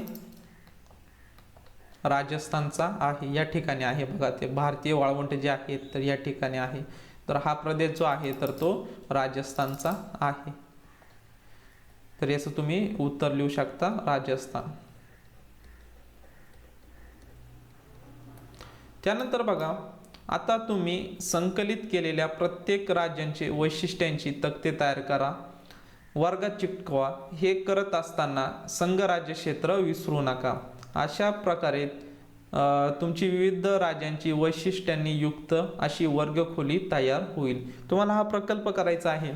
राजस्थानचा आहे, या ठिकाणी आहे बघा. ते भारतीय वाळवंट जे आहेत तर या ठिकाणी आहे. तर हा प्रदेश जो आहे तर तो राजस्थानचा आहे. तर याचं तुम्ही उत्तर लिहू शकता राजस्थान. त्यानंतर बघा, आता तुम्ही संकलित केलेल्या प्रत्येक राज्यांचे वैशिष्ट्यांची तक्ते तयार करा, वर्गात चिटकवा. हे करत असताना संघ राज्य क्षेत्र विसरू नका. अशा प्रकारे तुमची विविध राज्यांची वैशिष्ट्यांनी युक्त अशी वर्गखोली तयार होईल. तुम्हाला हा प्रकल्प करायचा आहे.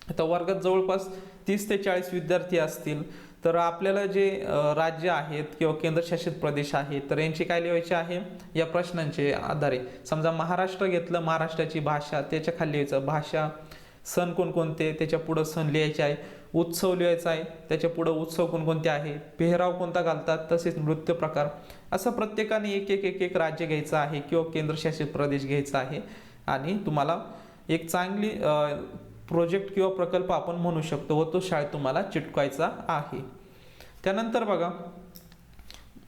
आता वर्गात जवळपास 30 ते 40 विद्यार्थी असतील. तर आपल्याला जे राज्य आहेत किंवा केंद्रशासित प्रदेश आहेत तर यांची काय लिहायचे आहे, या प्रश्नांचे आधारे. समजा महाराष्ट्र घेतलं, महाराष्ट्राची भाषा, त्याच्या खाली लिहायचं भाषा, सण कोणकोणते, त्याच्या पुढं सण लिहायचे आहे, उत्सव लिहायचा आहे, त्याच्या पुढं उत्सव कोणकोणते आहे, पेहराव कोणता घालतात, तसेच नृत्य प्रकार. असं प्रत्येकाने एक एक एक एक राज्य घ्यायचं आहे किंवा केंद्रशासित प्रदेश घ्यायचा आहे. आणि तुम्हाला एक चांगली प्रोजेक्ट किंवा प्रकल्प आपण म्हणू शकतो व तो शाळेत तुम्हाला चिटकवायचा आहे. त्यानंतर बघा,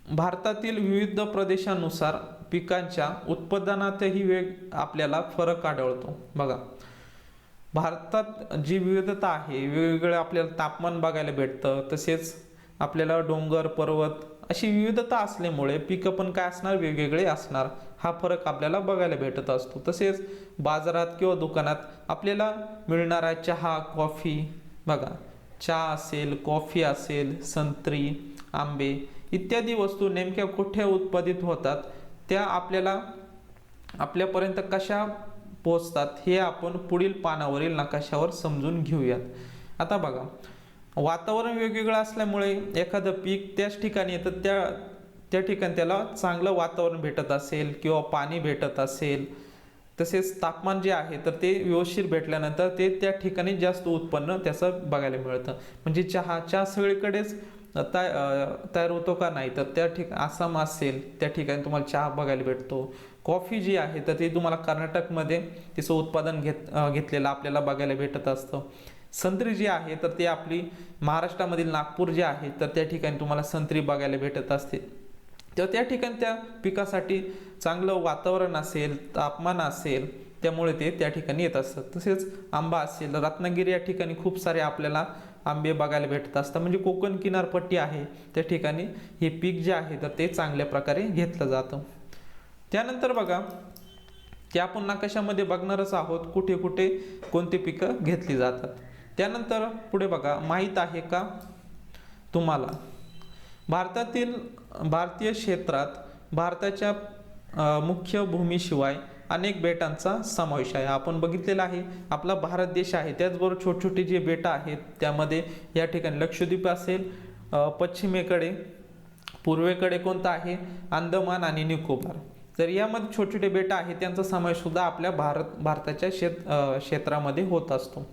भारतातील विविध प्रदेशानुसार पिकांच्या उत्पादनातही आपल्याला फरक आढळतो. बघा, भारतात जी विविधता आहे, वेगवेगळं आपल्याला तापमान बघायला भेटतं, तसेच आपल्याला डोंगर पर्वत अशी विविधता असल्यामुळे पिकं पण काय असणार, वेगवेगळे असणार. हा फरक आपल्याला बघायला भेटत असतो. तसेच बाजारात किंवा दुकानात आपल्याला मिळणारा चहा, कॉफी, बघा चहा असेल, कॉफी असेल, संत्री, आंबे इत्यादी वस्तू नेमक्या कुठे उत्पादित होतात, त्या आपल्याला आपल्यापर्यंत कशा पोहोचतात हे आपण पुढील पानावरील नकाशावर समजून घेऊयात. आता बघा, वातावरण वेगवेगळं असल्यामुळे एखादं पीक त्याच ठिकाणी येतं, त्या ठिकाणी त्याला चांगलं वातावरण भेटत असेल किंवा पाणी भेटत असेल, तसेच तापमान जे आहे तर ते व्यवस्थित भेटल्यानंतर ते त्या ठिकाणी जास्त उत्पन्न त्याचं बघायला मिळतं. म्हणजे चहा सगळीकडेच तयार होतो का, नाही तर त्या ठिकाणी आसाम असेल त्या ठिकाणी तुम्हाला चहा बघायला भेटतो. कॉफी जी आहे तर ती तुम्हाला कर्नाटकमध्ये तिचं उत्पादन घेतलेलं आपल्याला बघायला भेटत असतं. संत्री जी आहे तर ती आपली महाराष्ट्रामधील नागपूर जे आहे तर त्या ठिकाणी तुम्हाला संत्री बघायला भेटत असते. तेव्हा त्या ठिकाणी त्या पिकासाठी चांगलं वातावरण असेल, तापमान असेल, त्यामुळे ते त्या ठिकाणी येत असतात. तसेच आंबा असेल, रत्नागिरी या ठिकाणी खूप सारे आपल्याला आंबे बघायला भेटत असतात. म्हणजे कोकण किनारपट्टी आहे त्या ठिकाणी हे पीक जे आहे तर ते चांगल्या प्रकारे घेतलं जातं. त्यानंतर बघा, ते आपण नकाशामध्ये बघणारच आहोत कुठे कुठे कोणती पिकं घेतली जातात. त्यानंतर पुढे बघा, माहीत आहे का तुम्हाला भारतीय क्षेत्रात भारताच्या मुख्य भूमीशिवाय अनेक बेटांचा समावेश आहे. आपण बघितलेला आहे आपला भारत देश आहे, त्याचबरोबर छोटे छोटे जे बेट आहेत त्यामध्ये या ठिकाणी लक्षद्वीप असेल, पश्चिमेकडे पूर्वेकडे कोणता आहे, अंदमान आणि निकोबार. तर यामध्ये छोटे छोटे बेट आहेत त्यांचा समावेश सुद्धा आपल्या भारताच्या क्षेत्रामध्ये होत असतो.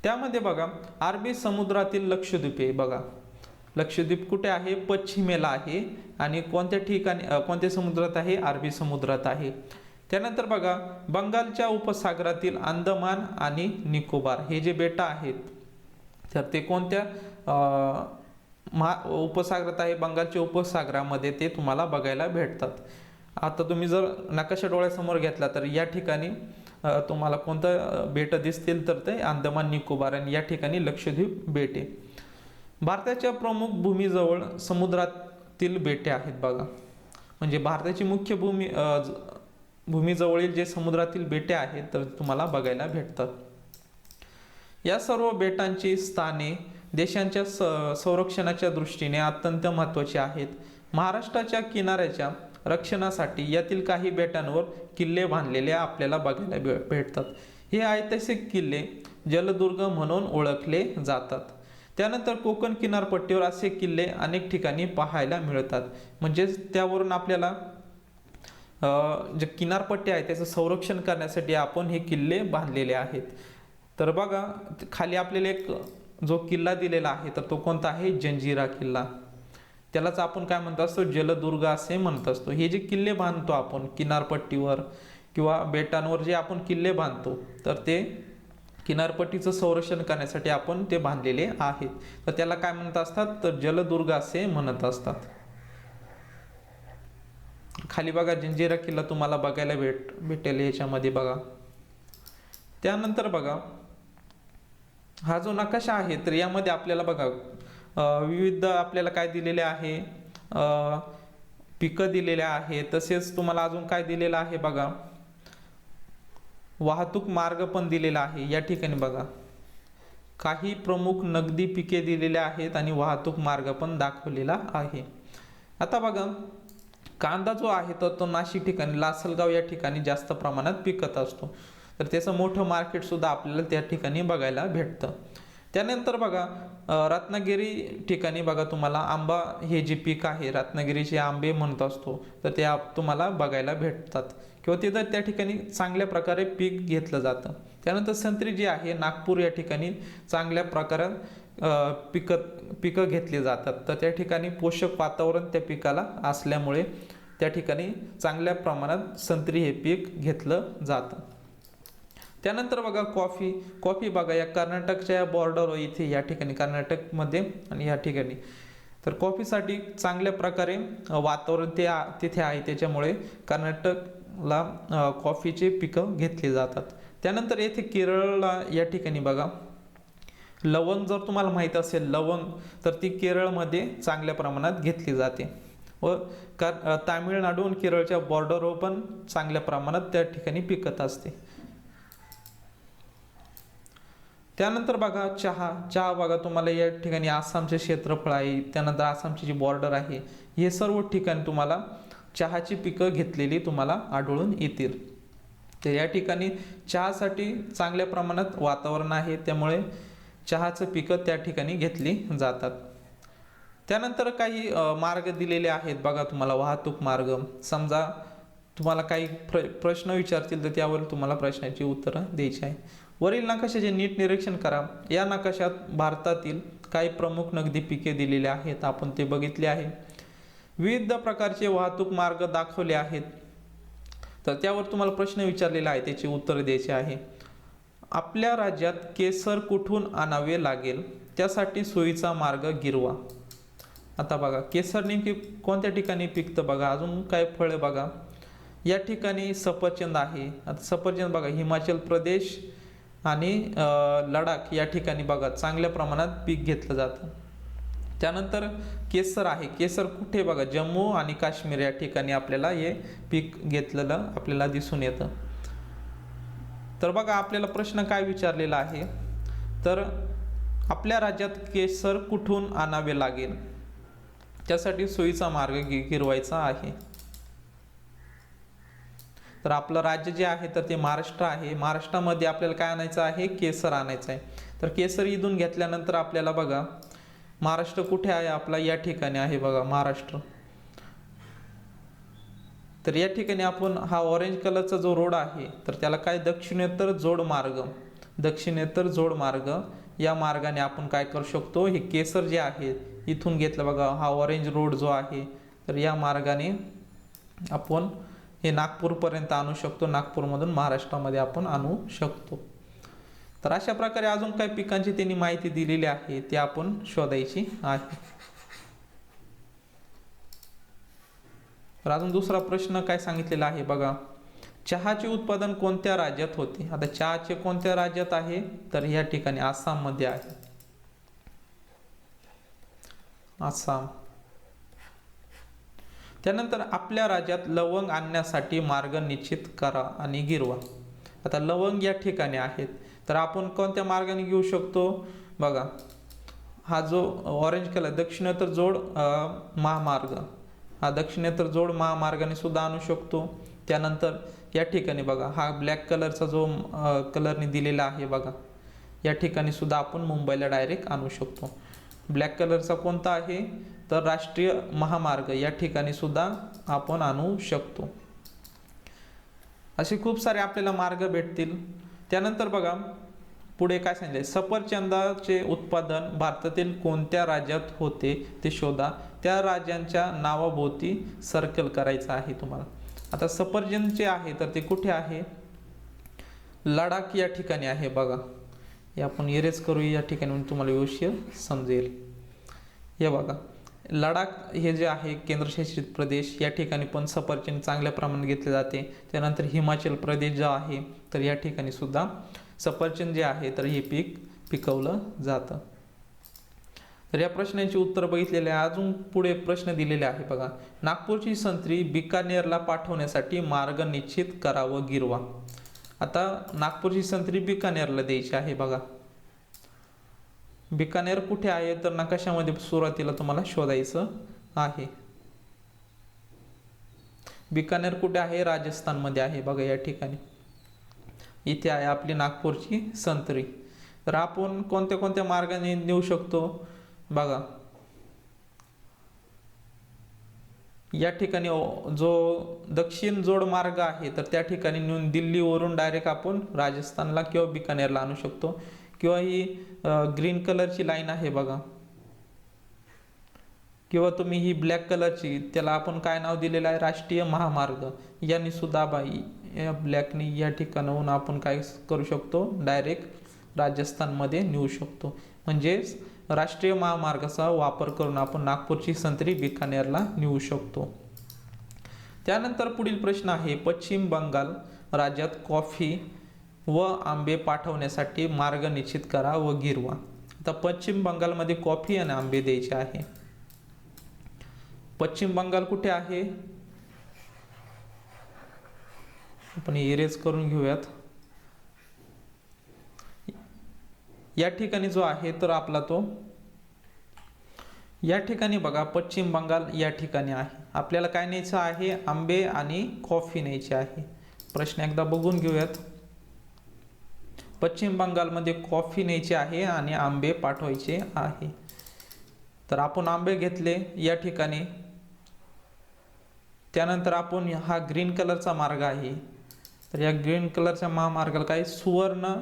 त्यामध्ये बघा, अरबी समुद्रातील लक्षद्वीप आहे. बघा, लक्षद्वीप कुठे आहे, पश्चिमेला आहे आणि कोणत्या ठिकाणी कोणत्या समुद्रात आहे, अरबी समुद्रात आहे. त्यानंतर बघा, बंगालच्या उपसागरातील अंदमान आणि निकोबार हे जे बेटा आहेत तर ते कोणत्या उपसागरात आहे, बंगालच्या उपसागरामध्ये ते तुम्हाला बघायला भेटतात. आता तुम्ही जर नकाशा डोळ्यासमोर घेतला तर या ठिकाणी तुम्हाला कोणतं बेट दिसतील तर ते अंदमान निकोबार आणि या ठिकाणी लक्षद्वीप बेटे. भारताच्या प्रमुख भूमीजवळ समुद्रातील बेटे आहेत. बघा, म्हणजे भारताची मुख्य भूमीजवळील जे समुद्रातील बेटे आहेत तर तुम्हाला बघायला भेटतात. या सर्व बेटांची स्थाने देशांच्या संरक्षणाच्या दृष्टीने अत्यंत महत्त्वाची आहेत. महाराष्ट्राच्या किनाऱ्याच्या रक्षणासाठी यातील काही बेटांवर किल्ले बांधलेले आपल्याला बघायला भेटतात. हे ऐतिहासिक किल्ले जलदुर्ग म्हणून ओळखले जातात. त्यानंतर कोकण किनारपट्टीवर असे किल्ले अनेक ठिकाणी पाहायला मिळतात. म्हणजे त्यावरून आपल्याला जे किनारपट्टी आहे त्याचं संरक्षण करण्यासाठी आपण हे किल्ले बांधलेले आहेत. तर बघा, खाली आपल्याला एक जो किल्ला दिलेला आहे तर तो कोणता आहे, जंजिरा किल्ला. त्यालाच आपण काय म्हणत असतो, जलदुर्ग असे म्हणत असतो. हे जे किल्ले बांधतो आपण किनारपट्टीवर किंवा बेटांवर जे आपण किल्ले बांधतो तर ते किनारपट्टीचं संरक्षण करण्यासाठी आपण ते बांधलेले आहेत. तर त्याला काय म्हणत असतात, तर जलदुर्ग असे म्हणत असतात. खाली बघा जंजिरा किल्ला तुम्हाला बघायला भेटेल याच्यामध्ये बघा. त्यानंतर बघा हा जो नकाशा आहे तर यामध्ये आपल्याला बघा विविध आपल्याला काय दिलेले आहे, पिकं दिलेले आहे. तसेच तुम्हाला अजून काय दिलेलं आहे बघा, वाहतूक मार्ग पण दिलेला आहे. या ठिकाणी बघा काही प्रमुख नगदी पिके दिलेले आहेत आणि वाहतूक मार्ग पण दाखवलेला आहे. आता बघा कांदा जो आहे तर तो नाशिक ठिकाणी लासलगाव या ठिकाणी जास्त प्रमाणात पिकत असतो. तर त्याचं मोठं मार्केट सुद्धा आपल्याला त्या ठिकाणी बघायला भेटतं. त्यानंतर बघा रत्नागिरी ठिकाणी बघा तुम्हाला आंबा हे जे पीक आहे, रत्नागिरीचे आंबे म्हणत असतो, तर ते तुम्हाला बघायला भेटतात किंवा तिथं त्या ठिकाणी चांगल्या प्रकारे पीक घेतलं जातं. त्यानंतर संत्री जी आहे नागपूर या ठिकाणी चांगल्या प्रकारात पिकं घेतली जातात. तर त्या ठिकाणी पोषक वातावरण त्या पिकाला असल्यामुळे त्या ठिकाणी चांगल्या प्रमाणात संत्री हे पीक घेतलं जातं. त्यानंतर बघा कॉफी बघा या कर्नाटकच्या बॉर्डर इथे या ठिकाणी कर्नाटकमध्ये आणि या ठिकाणी तर कॉफीसाठी चांगल्या प्रकारे वातावरण तिथे आहे. त्याच्यामुळे कर्नाटकला कॉफीचे पिकं घेतली जातात. त्यानंतर येथे केरळला या ठिकाणी बघा लवंग, जर तुम्हाला माहीत असेल लवंग, तर ती केरळमध्ये चांगल्या प्रमाणात घेतली जाते व तामिळनाडू आणि केरळच्या बॉर्डरवर पण चांगल्या प्रमाणात त्या ठिकाणी पिकत असते. त्यानंतर बघा चहा बघा तुम्हाला या ठिकाणी आसामचे क्षेत्रफळ आहे, त्यानंतर आसामची जी बॉर्डर आहे, हे सर्व ठिकाणी तुम्हाला चहाची पिकं घेतलेली तुम्हाला आढळून येतील. तर या ठिकाणी चहासाठी चांगल्या प्रमाणात वातावरण आहे, त्यामुळे चहाचं पिकं त्या ठिकाणी घेतली जातात. त्यानंतर काही मार्ग दिलेले आहेत बघा तुम्हाला, वाहतूक मार्ग. समजा तुम्हाला काही प्रश्न विचारतील तर त्यावर तुम्हाला प्रश्नाची उत्तरं द्यायची आहे. वरील नकाशाचे नीट निरीक्षण करा. या नकाशात भारतातील काही प्रमुख नगदी पिके दिलेली आहेत, आपण ते बघितले आहे. विविध प्रकारचे वाहतूक मार्ग दाखवले आहेत, तर त्यावर तुम्हाला प्रश्न विचारलेला आहे, त्याची उत्तर द्यायची आहे. आपल्या राज्यात केसर कुठून आणावे लागेल, त्यासाठी सोयीचा मार्ग गिरवा. आता बघा केसर नेमकी कोणत्या ठिकाणी पिकतं बघा, अजून काय फळे बघा. या ठिकाणी सफरचंद आहे. आता सफरचंद बघा हिमाचल प्रदेश आणि लडाख या ठिकाणी बघा चांगल्या प्रमाणात पीक घेतलं जातं. त्यानंतर केसर आहे. केसर कुठे बघा जम्मू आणि काश्मीर या ठिकाणी आपल्याला हे पीक घेतलेलं आपल्याला दिसून येतं. तर बघा आपल्याला प्रश्न काय विचारलेला आहे, तर आपल्या राज्यात केसर कुठून आणावे लागेल, त्यासाठी सोयीचा मार्ग गिरवायचा आहे. तर आपलं राज्य जे आहे तर ते महाराष्ट्र आहे. महाराष्ट्रामध्ये आपल्याला काय आणायचं आहे, केसर आणायचं आहे. तर केसर इथून घेतल्यानंतर आपल्याला बघा महाराष्ट्र कुठे आहे आपला, या ठिकाणी आहे बघा महाराष्ट्र. तर या ठिकाणी आपण हा ऑरेंज कलरचा जो रोड आहे तर त्याला काय दक्षिणोत्तर जोड मार्ग या मार्गाने आपण काय करू शकतो, हे केसर जे आहे इथून घेतलं बघा, हा ऑरेंज रोड जो आहे तर या मार्गाने आपण हे नागपूरपर्यंत आणू शकतो. नागपूरमधून महाराष्ट्रामध्ये आपण आणू शकतो. तर अशा प्रकारे अजून काही पिकांची त्यांनी माहिती दिलेली आहे, ती आपण शोधायची आहे. तर अजून दुसरा प्रश्न काय सांगितलेला आहे बघा, चहाचे उत्पादन कोणत्या राज्यात होते. आता चहाचे कोणत्या राज्यात आहे, तर या ठिकाणी आसाम मध्ये आहे. आसाम. त्यानंतर आपल्या राज्यात लवंग आणण्यासाठी मार्ग निश्चित करा आणि गिरवा. आता लवंग या ठिकाणी आहेत, तर आपण कोणत्या मार्गाने घेऊ शकतो बघा, हा जो ऑरेंज कलर दक्षिणोत्तर जोड महामार्ग, हा दक्षिणोत्तर जोड महामार्गाने सुद्धा आणू शकतो. त्यानंतर या ठिकाणी बघा हा ब्लॅक कलरचा जो कलरने दिलेला आहे बघा, या ठिकाणी सुद्धा आपण मुंबईला डायरेक्ट आणू शकतो. ब्लॅक कलरचा कोणता आहे, तर राष्ट्रीय महामार्ग या ठिकाणी सुद्धा आपण आणू शकतो. असे खूप सारे आपल्याला मार्ग भेटतील. त्यानंतर बघा पुढे काय सांगितले, सफरचंदाचे उत्पादन भारतातील कोणत्या राज्यात होते ते शोधा. त्या राज्यांच्या नावाभोवती सर्कल करायचं आहे तुम्हाला. आता सफरचंद जे आहे तर ते कुठे आहे, लडाख या ठिकाणी आहे बघा. हे आपण इरेज करू या ठिकाणी, म्हणजे तुम्हाला व्यवस्थित समजेल. हे बघा, लडाख हे जे आहे केंद्रशासित प्रदेश, या ठिकाणी पण सफरचंद चांगल्या प्रमाणात घेतले जाते. त्यानंतर हिमाचल प्रदेश जो आहे तर या ठिकाणी सुद्धा सफरचंद जे आहे तर हे पीक पिकवलं जातं. तर या प्रश्नांची उत्तर बघितलेले आहे. अजून पुढे प्रश्न दिलेले आहे बघा, नागपूरची संत्री बिकानेरला पाठवण्यासाठी मार्ग निश्चित करा व गिरवा. आता नागपूरची संत्री बिकानेरला द्यायची आहे बघा. बिकानेर कुठे आहे तर नकाशामध्ये सुरुवातीला तुम्हाला शोधायचं आहे. बिकानेर कुठे आहे? राजस्थानमध्ये आहे बघा. या ठिकाणी इथे आहे आपली नागपूरची संत्री. तर आपण कोणत्या कोणत्या मार्गाने नेऊ शकतो बघा. या ठिकाणी जो दक्षिण जोड मार्ग आहे तर त्या ठिकाणी नेऊन दिल्लीवरून डायरेक्ट आपण राजस्थानला किंवा बिकानेरला आणू शकतो. किंवा ही ग्रीन कलरची लाईन आहे बघा, किंवा तुम्ही ही ब्लॅक कलरची, त्याला आपण काय नाव दिलेलं आहे? राष्ट्रीय महामार्ग. यांनी सुद्धा बाई या ब्लॅकनी या ठिकाणाहून आपण काय करू शकतो? डायरेक्ट राजस्थानमध्ये नेऊ शकतो. म्हणजेच राष्ट्रीय महामार्गाचा वापर करून आपण नागपूरची संत्री बिकानेरला नेऊ शकतो. त्यानंतर पुढील प्रश्न आहे, पश्चिम बंगाल राज्यात कॉफी व आंबे पाठवण्यासाठी मार्ग निश्चित करा व गिरवा. आता पश्चिम बंगालमध्ये कॉफी आणि आंबे द्यायचे आहे. पश्चिम बंगाल कुठे आहे? आपण इरेज करून घेऊयात. या ठिकाणी जो आहे तर आपला तो या ठिकाणी बघा, पश्चिम बंगाल या ठिकाणी आहे. आपल्याला काय न्यायचं आहे? आंबे आणि कॉफी न्यायची आहे. प्रश्न एकदा बघून घेऊयात. पश्चिम बंगालमध्ये कॉफी न्यायची आहे आणि आंबे पाठवायचे आहे. तर आपण आंबे घेतले या ठिकाणी. त्यानंतर आपण हा ग्रीन कलरचा मार्ग आहे, तर या ग्रीन कलरच्या महामार्गाला काय? सुवर्ण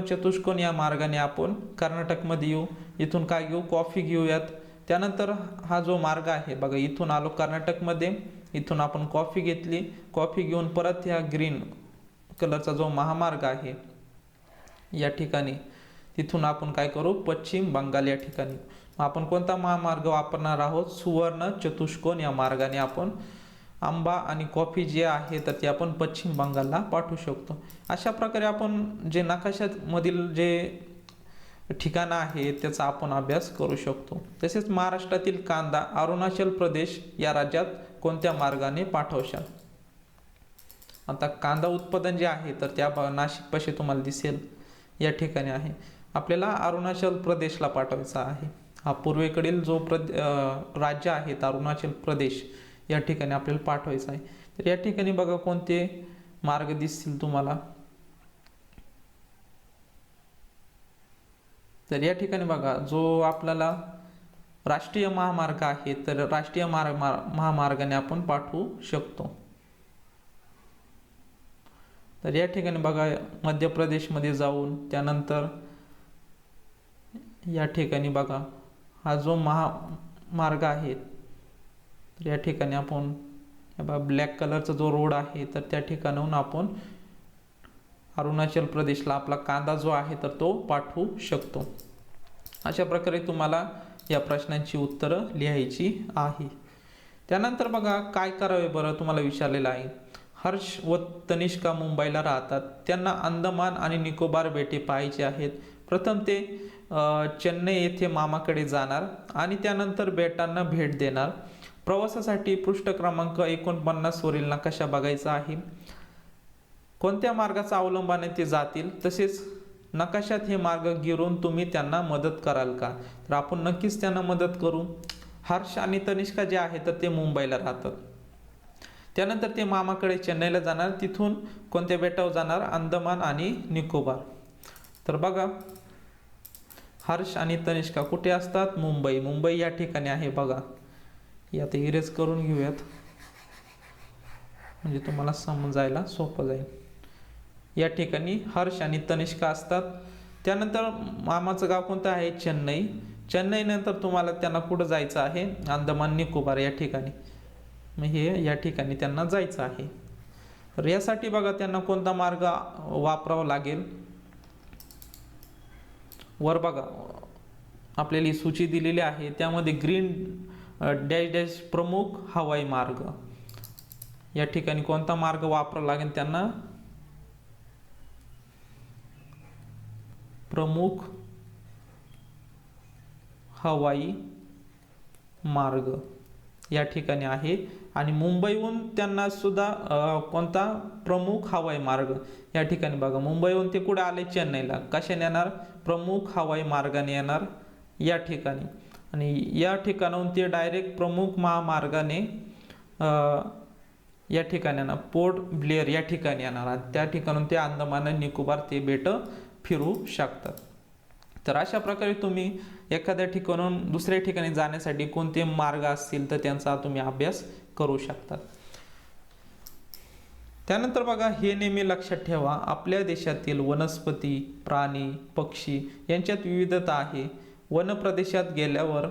चतुष्कोन या मार्गाने आपण कर्नाटकमध्ये येऊ. इथून काय घेऊ? कॉफी घेऊयात. त्यानंतर हा जो मार्ग आहे बघा, इथून आलो कर्नाटकमध्ये, इथून आपण कॉफी घेतली. कॉफी घेऊन परत ह्या ग्रीन कलरचा जो महामार्ग आहे या ठिकाणी, तिथून आपण काय करू? पश्चिम बंगाल या ठिकाणी. आपण कोणता महामार्ग वापरणार आहोत? सुवर्ण चतुष्कोन या मार्गाने आपण आंबा आणि कॉफी जे आहे तर ते आपण पश्चिम बंगालला पाठवू शकतो. अशा प्रकारे आपण जे नकाशामधील जे ठिकाणं आहे त्याचा आपण अभ्यास करू शकतो. तसेच महाराष्ट्रातील कांदा अरुणाचल प्रदेश या राज्यात कोणत्या मार्गाने पाठवशाल? आता कांदा उत्पादन जे आहे तर त्या नाशिक पाशी तुम्हाला दिसेल या ठिकाणी आहे. आपल्याला अरुणाचल प्रदेशला पाठवायचा आहे. हा पूर्वेकडील जो राज्य आहे अरुणाचल प्रदेश या ठिकाणी आपल्याला पाठवायचं आहे. तर या ठिकाणी बघा कोणते मार्ग दिसतील तुम्हाला. तर या ठिकाणी बघा, जो आपल्याला राष्ट्रीय महामार्ग आहे तर राष्ट्रीय महामार्गाने आपण पाठवू शकतो. तर या ठिकाणी बघा, मध्य प्रदेशमध्ये जाऊन त्यानंतर या ठिकाणी बघा हा जो महामार्ग आहे तर या ठिकाणी आपण ब्लॅक कलरचा जो रोड आहे तर त्या ठिकाणाहून आपण अरुणाचल प्रदेशला आपला कांदा जो आहे तर तो पाठवू शकतो. अशा प्रकारे तुम्हाला या प्रश्नांची उत्तरं लिहायची आहे. त्यानंतर बघा, काय करावे बरं तुम्हाला विचारलेलं आहे. हर्ष व तनिष्का मुंबईला राहतात. त्यांना अंदमान आणि निकोबार बेटे पाहायचे आहेत. प्रथम ते चेन्नई येथे मामाकडे जाणार आणि त्यानंतर बेटांना भेट देणार. प्रवासासाठी पृष्ठ क्रमांक 49 वरील नकाशा बघायचा आहे. कोणत्या मार्गाचा अवलंबाने ते जातील, तसेच नकाशात हे मार्ग गिरून तुम्ही त्यांना मदत कराल का? तर आपण नक्कीच त्यांना मदत करू. हर्ष आणि तनिष्का जे आहे तर ते मुंबईला राहतात. त्यानंतर ते मामाकडे चेन्नईला जाणार. तिथून कोणत्या बेटावर जाणार? अंदमान आणि निकोबार. तर बघा, हर्ष आणि तनिष्का कुठे असतात? मुंबई या ठिकाणी आहे बघा. यात इरेज करून घेऊयात म्हणजे तुम्हाला समजायला सोपं जाईल. या ठिकाणी हर्ष आणि तनिष्का असतात. त्यानंतर मामाचं गाव कोणतं आहे? चेन्नई नंतर तुम्हाला त्यांना कुठं जायचं आहे? अंदमान निकोबार या ठिकाणी. मग हे या ठिकाणी त्यांना जायचं आहे. तर यासाठी बघा त्यांना कोणता मार्ग वापरावा लागेल? वर बघा आपल्याला ही सूची दिलेली आहे, त्यामध्ये ग्रीन डॅश डॅश प्रमुख हवाई मार्ग, या ठिकाणी कोणता मार्ग वापरावा लागेल त्यांना, प्रमुख हवाई मार्ग या ठिकाणी आहे। आणि मुंबईहून त्यांना सुद्धा कोणता प्रमुख हवाई मार्ग, या ठिकाणी बघा मुंबईहून ते कुठे आले, चेन्नईला, कशाने येणार, प्रमुख हवाई मार्गाने येणार या ठिकाणी। आणि या ठिकाणाहून ते डायरेक्ट प्रमुख महामार्गाने या ठिकाणी येणार, पोर्ट ब्लेअर या ठिकाणी येणार, आणि त्या ठिकाणून ते अंदमान आणि निकोबार ते बेट फिरू शकतात। तर अशा प्रकारे तुम्ही एखाद्या ठिकाणून दुसऱ्या ठिकाणी जाण्यासाठी कोणते मार्ग असतील तर त्यांचा तुम्ही अभ्यास करू शकता। त्यानंतर बघा हे नेहमी लक्षात ठेवा, आपल्या देशातील वनस्पती, प्राणी, पक्षी यांच्यात विविधता आहे। वन प्रदेशात गेल्यावर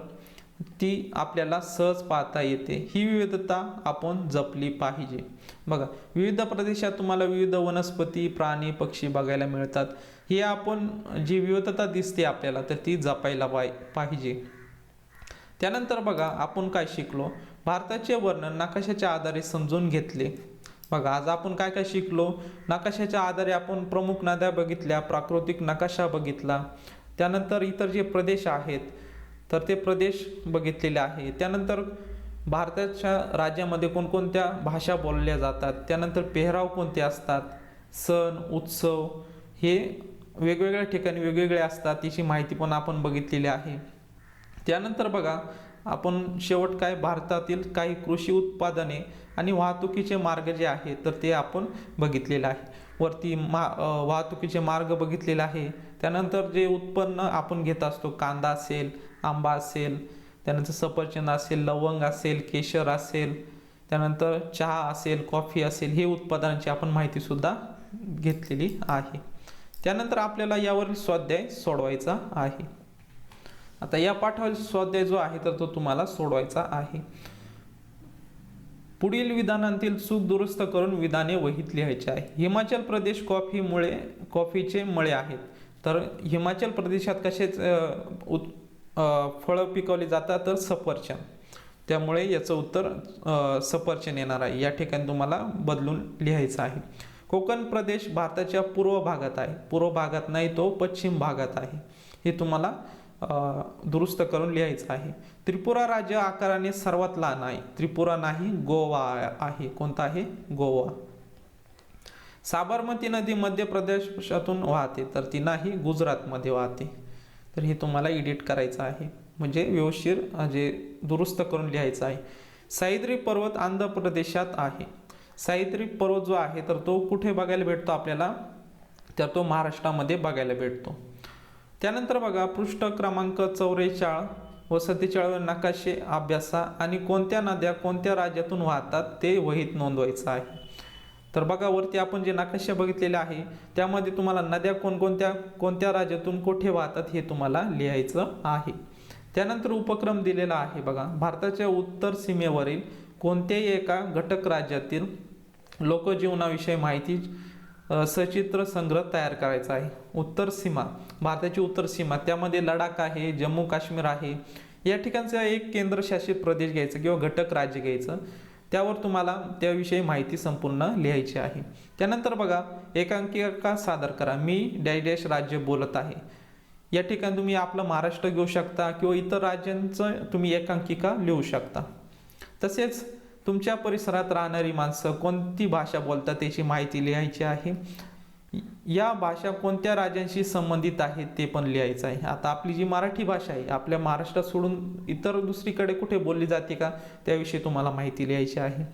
ती आपल्याला सहज पाहता येते, ही विविधता आपण जपली पाहिजे। बघा विविध प्रदेशात तुम्हाला विविध वनस्पती, प्राणी, पक्षी बघायला मिळतात, ही आपण जी विविधता दिसते आपल्याला तर ती जपायला पाहिजे। त्यानंतर बघा आपण काय शिकलो, भारताचे वर्णन नकाशाच्या आधारे समजून घेतले। बघा आज आपण काय काय शिकलो, नकाशाच्या आधारे आपण प्रमुख नद्या बघितल्या, प्राकृतिक नकाशा बघितला, त्यानंतर इतर जे प्रदेश आहेत तर ते प्रदेश बघितलेले आहे, त्यानंतर भारताच्या राज्यामध्ये कोणकोणत्या भाषा बोलल्या जातात, त्यानंतर पेहराव कोणते असतात, सण उत्सव हे वेगवेगळ्या ठिकाणी वेगवेगळे असतात, त्याची माहिती पण आपण बघितलेली आहे। त्यानंतर बघा आपण शेवट काय, भारतातील काही कृषी उत्पादने आणि वाहतुकीचे मार्ग जे आहेत तर ते आपण बघितलेले आहे। वरती वाहतुकीचे मार्ग बघितलेले आहे, त्यानंतर जे उत्पन्न आपण घेत असतो, कांदा असेल, आंबा असेल, त्यानंतर सफरचंद असेल, लवंग असेल, केशर असेल, त्यानंतर चहा असेल, कॉफी असेल, हे उत्पादनांची आपण माहिती सुद्धा घेतलेली आहे। त्यानंतर आपल्याला यावरील स्वाध्याय सोडवायचा आहे। आता या पाठावरील स्वाध्याय जो आहे तर तो तुम्हाला सोडवायचा आहे। पुढील विधानांतील चूक दुरुस्त करून विधाने वहीत लिहायची आहे। हिमाचल प्रदेश कॉफीचे मळे आहेत, तर हिमाचल प्रदेशात कसेच फळं पिकवली जातात तर सफरचंद, त्यामुळे याचं उत्तर सफरचंद येणार आहे, या ठिकाणी तुम्हाला बदलून लिहायचं आहे। कोकण प्रदेश भारताच्या पूर्व भागात आहे, पूर्व भागात नाही तो पश्चिम भागात आहे, हे तुम्हाला दुरुस्त करून लिहायचं आहे। त्रिपुरा राज्य आकाराने सर्वात लहान आहे, त्रिपुरा नाही गोवा आहे, कोणता आहे, गोवा। साबरमती नदी मध्य प्रदेशातून वाहते, तर ती नाही गुजरातमध्ये वाहते, तर हे तुम्हाला एडिट करायचं आहे, म्हणजे व्यवस्थित जे दुरुस्त करून लिहायचं आहे। सह्याद्री पर्वत आंध्र प्रदेशात आहे, सह्याद्री पर्वत जो आहे तर तो कुठे बघायला भेटतो आपल्याला, तर तो महाराष्ट्रामध्ये बघायला भेटतो। त्यानंतर बघा पृष्ठ क्रमांक 44 व 47 नकाशे अभ्यासा आणि कोणत्या नद्या कोणत्या राज्यातून वाहतात ते वहीत नोंदवायचं आहे। तर बघा वरती आपण जे नकाशे बघितलेले आहे त्यामध्ये तुम्हाला नद्या कोणत्या राज्यातून कुठे वाहतात हे तुम्हाला लिहायचं आहे। त्यानंतर उपक्रम दिलेला आहे बघा, भारताच्या उत्तर सीमेवरील कोणत्याही एका घटक राज्यातील लोकजीवनाविषयी माहिती सचित्र संग्रह तयार करायचा आहे। उत्तर सीमा, भारताची उत्तर सीमा, त्यामध्ये लडाख आहे, जम्मू काश्मीर आहे, या ठिकाणचा एक केंद्रशासित प्रदेश घ्यायचा किंवा घटक राज्य घ्यायचं, त्यावर तुम्हाला त्याविषयी माहिती संपूर्ण लिहायची आहे। त्यानंतर बघा एकांकिका सादर करा, मी डॅश डॅश राज्य बोलत आहे, या ठिकाणी तुम्ही आपलं महाराष्ट्र घेऊ शकता किंवा इतर राज्यांचं तुम्ही एकांकिका लिहू शकता। तसेच तुमच्या परिसरात राहणारी माणसं कोणती भाषा बोलतात त्याची माहिती लिहायची आहे, या भाषा कोणत्या राज्यांशी संबंधित आहेत ते पण लिहायचं आहे। आता आपली जी मराठी भाषा आहे आपल्या महाराष्ट्रात सोडून इतर दुसरीकडे कुठे बोलली जाते का त्याविषयी तुम्हाला माहिती लिहायची आहे।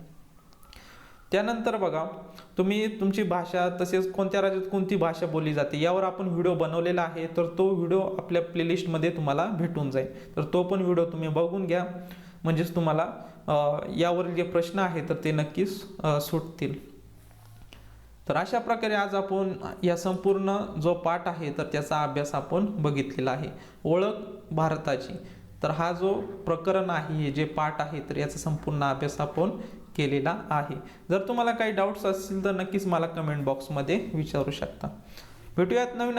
त्यानंतर बघा तुम्ही तुमची भाषा तसेच कोणत्या राज्यात कोणती भाषा बोलली जाते यावर आपण व्हिडिओ बनवलेला आहे, तर तो व्हिडिओ आपल्या प्लेलिस्टमध्ये तुम्हाला भेटून जाईल, तर तो पण व्हिडिओ तुम्ही बघून घ्या, म्हणजेच तुम्हाला यावरील जे प्रश्न आहेत तर ते नक्कीच सुटतील। तर अशा प्रकारे आज आपण या संपूर्ण जो पाठ आहे तर त्याचा अभ्यास आपण बघितलेला आहे। ओळख भारताची, तर हा जो प्रकरण आहे जे पाठ आहे तर याचा संपूर्ण अभ्यास आपण केलेला आहे। जर तुम्हाला काही डाऊट्स असतील तर नक्कीच मला कमेंट बॉक्समध्ये विचारू शकता। भेटूयात नवीन